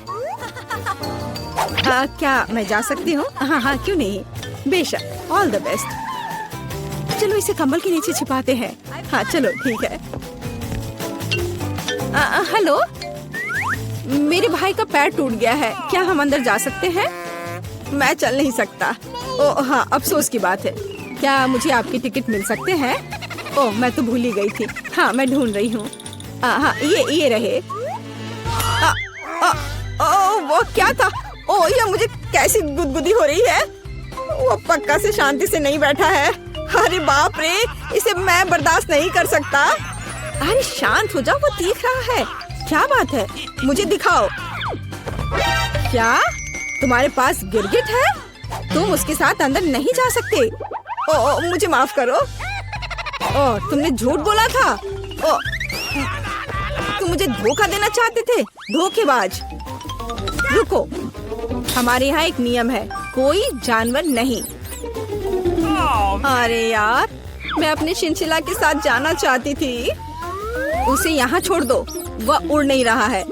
क्या मैं जा सकती हूँ? हाँ हाँ, क्यों नहीं, बेशक। All the best. चलो इसे कंबल के नीचे छिपाते हैं। हाँ चलो ठीक है। हेलो, मेरे भाई का पैर टूट गया है। क्या हम अंदर जा सकते हैं? मैं चल नहीं सकता। ओह हाँ, अफसोस की बात है। क्या मुझे आपकी टिकट मिल सकते हैं? ओह, मैं तो भूल ही गई थी। हाँ, मैं ढूंढ रही हूँ। हाँ, ये रहे। वो क्या था? ओह, ये मुझे कैसी गुदगुदी हो रही है। वो पक्का से शांति से नहीं बैठा है। अरे बाप रे, इसे मैं बर्दाश्त नहीं कर सकता। अरे शांत हो जाओ, वो देख रहा है। क्या बात है, मुझे दिखाओ। क्या तुम्हारे पास गिरगिट है? तुम उसके साथ अंदर नहीं जा सकते। ओ, मुझे माफ करो। ओ, तुमने झूठ बोला था। ओ, तुम मुझे धोखा देना चाहते थे, धोखेबाज। रुको, हमारे यहाँ एक नियम है, कोई जानवर नहीं। अरे यार, मैं अपने चिंचिला के साथ जाना चाहती थी। उसे यहाँ छोड़ दो, वह उड़ नहीं रहा है।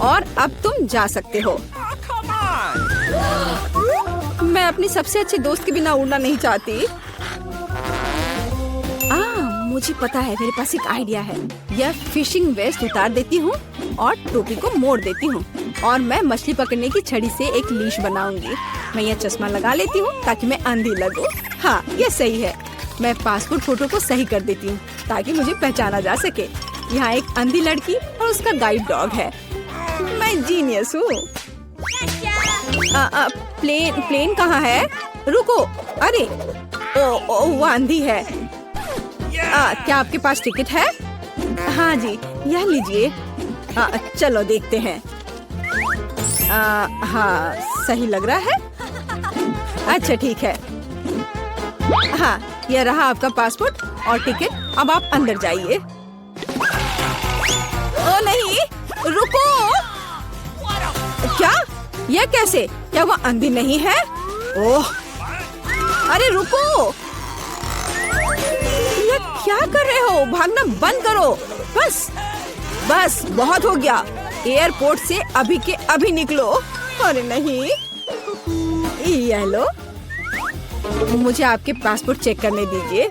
और अब तुम जा सकते हो। मैं अपनी सबसे अच्छे दोस्त के बिना उड़ना नहीं चाहती। मुझे पता है, मेरे पास एक आइडिया है। यह फिशिंग वेस्ट उतार देती हूँ और टोपी को मोड़ देती हूँ और मैं मछली पकड़ने की छड़ी से एक लीश बनाऊंगी। मैं यह चश्मा लगा लेती हूँ ताकि मैं अंधी लगूं। हाँ, यह सही है। मैं पासपोर्ट फोटो को सही कर देती हूँ ताकि मुझे पहचाना जा सके। यहाँ एक अंधी लड़की और उसका गाइड डॉग है। मैं जीनियस हूँ। प्लेन कहाँ है? रुको, अरे ओ, वो अंधी है। क्या आपके पास टिकट है? हाँ जी, यह लीजिए। चलो देखते हैं। हाँ, सही लग रहा है। अच्छा ठीक है। हाँ, यह रहा आपका पासपोर्ट और टिकट। अब आप अंदर जाइए। ओ नहीं, रुको। क्या? यह कैसे? क्या वो अंधी नहीं है? ओह, अरे रुको। यह क्या कर रहे हो? भागना बंद करो। बस बहुत हो गया। एयरपोर्ट से अभी के अभी निकलो। अरे नहीं, ये लो, मुझे आपके पासपोर्ट चेक करने दीजिए।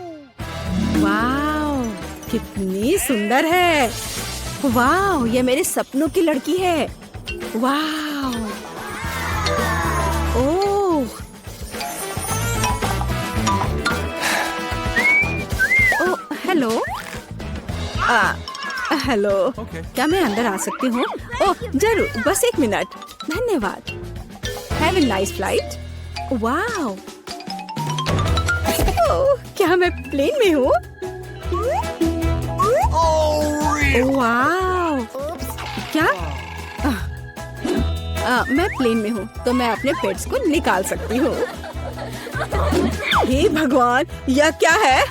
वाह, कितनी सुंदर है। वाह, ये मेरे सपनों की लड़की है। वाह, ओह, हेलो। हेलो, क्या मैं अंदर आ सकती हूँ? ओह जरूर, बस एक मिनट। धन्यवाद। Have a nice flight. वाह, क्या मैं प्लेन में हूँ? वाह, क्या? मैं प्लेन में हूँ तो मैं अपने पेट्स को निकाल सकती हूँ। हे भगवान, यह क्या है?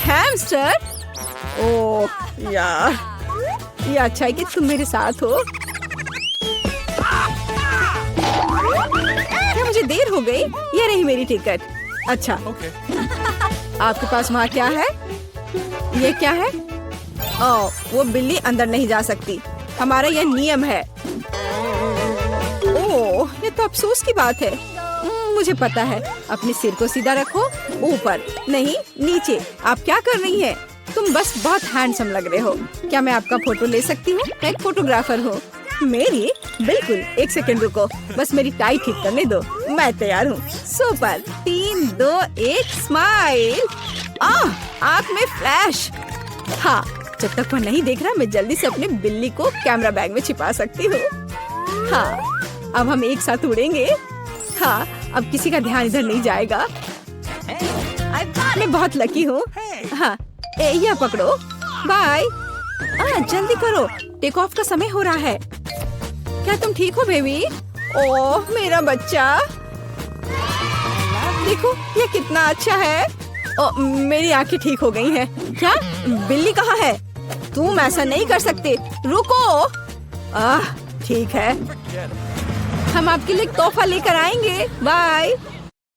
हैमस्टर? ओह यार, ये अच्छा है कि तुम मेरे साथ हो। क्या मुझे देर हो गई? ये रही मेरी टिकट। अच्छा, आपके पास वहाँ क्या है? ये क्या है? ओह, वो बिल्ली अंदर नहीं जा सकती। हमारा यह नियम है। ओह, ये तो अफसोस की बात है। मुझे पता है। अपने सिर को सीधा रखो, ऊपर नहीं नीचे। आप क्या कर रही हैं? तुम बस बहुत हैंडसम लग रहे हो। क्या मैं आपका फोटो ले सकती हूँ? मैं एक फोटोग्राफर हूँ। मेरी? बिल्कुल, एक सेकंड रुको, बस मेरी टाई ठीक करने दो। मैं तैयार हूँ। सुपर। 3, 2, 1, स्माइल। आँख में फ्लैश। हाँ, जब तक वह नहीं देख रहा, मैं जल्दी से अपने बिल्ली को कैमरा बैग में छिपा सकती हूँ। हाँ, अब हम एक साथ उड़ेंगे। हाँ, अब किसी का ध्यान इधर नहीं जाएगा। मैं बहुत लकी हूँ। हाँ, यह पकड़ो। बाय। जल्दी करो, टेक ऑफ का समय हो रहा है। क्या तुम ठीक हो बेबी? ओह मेरा बच्चा, देखो ये कितना अच्छा है। मेरी आंखें ठीक हो गई हैं। क्या? बिल्ली कहाँ है? तुम ऐसा नहीं कर सकते, रुको। ठीक है, हम आपके लिए तोहफा लेकर आएंगे। बाय।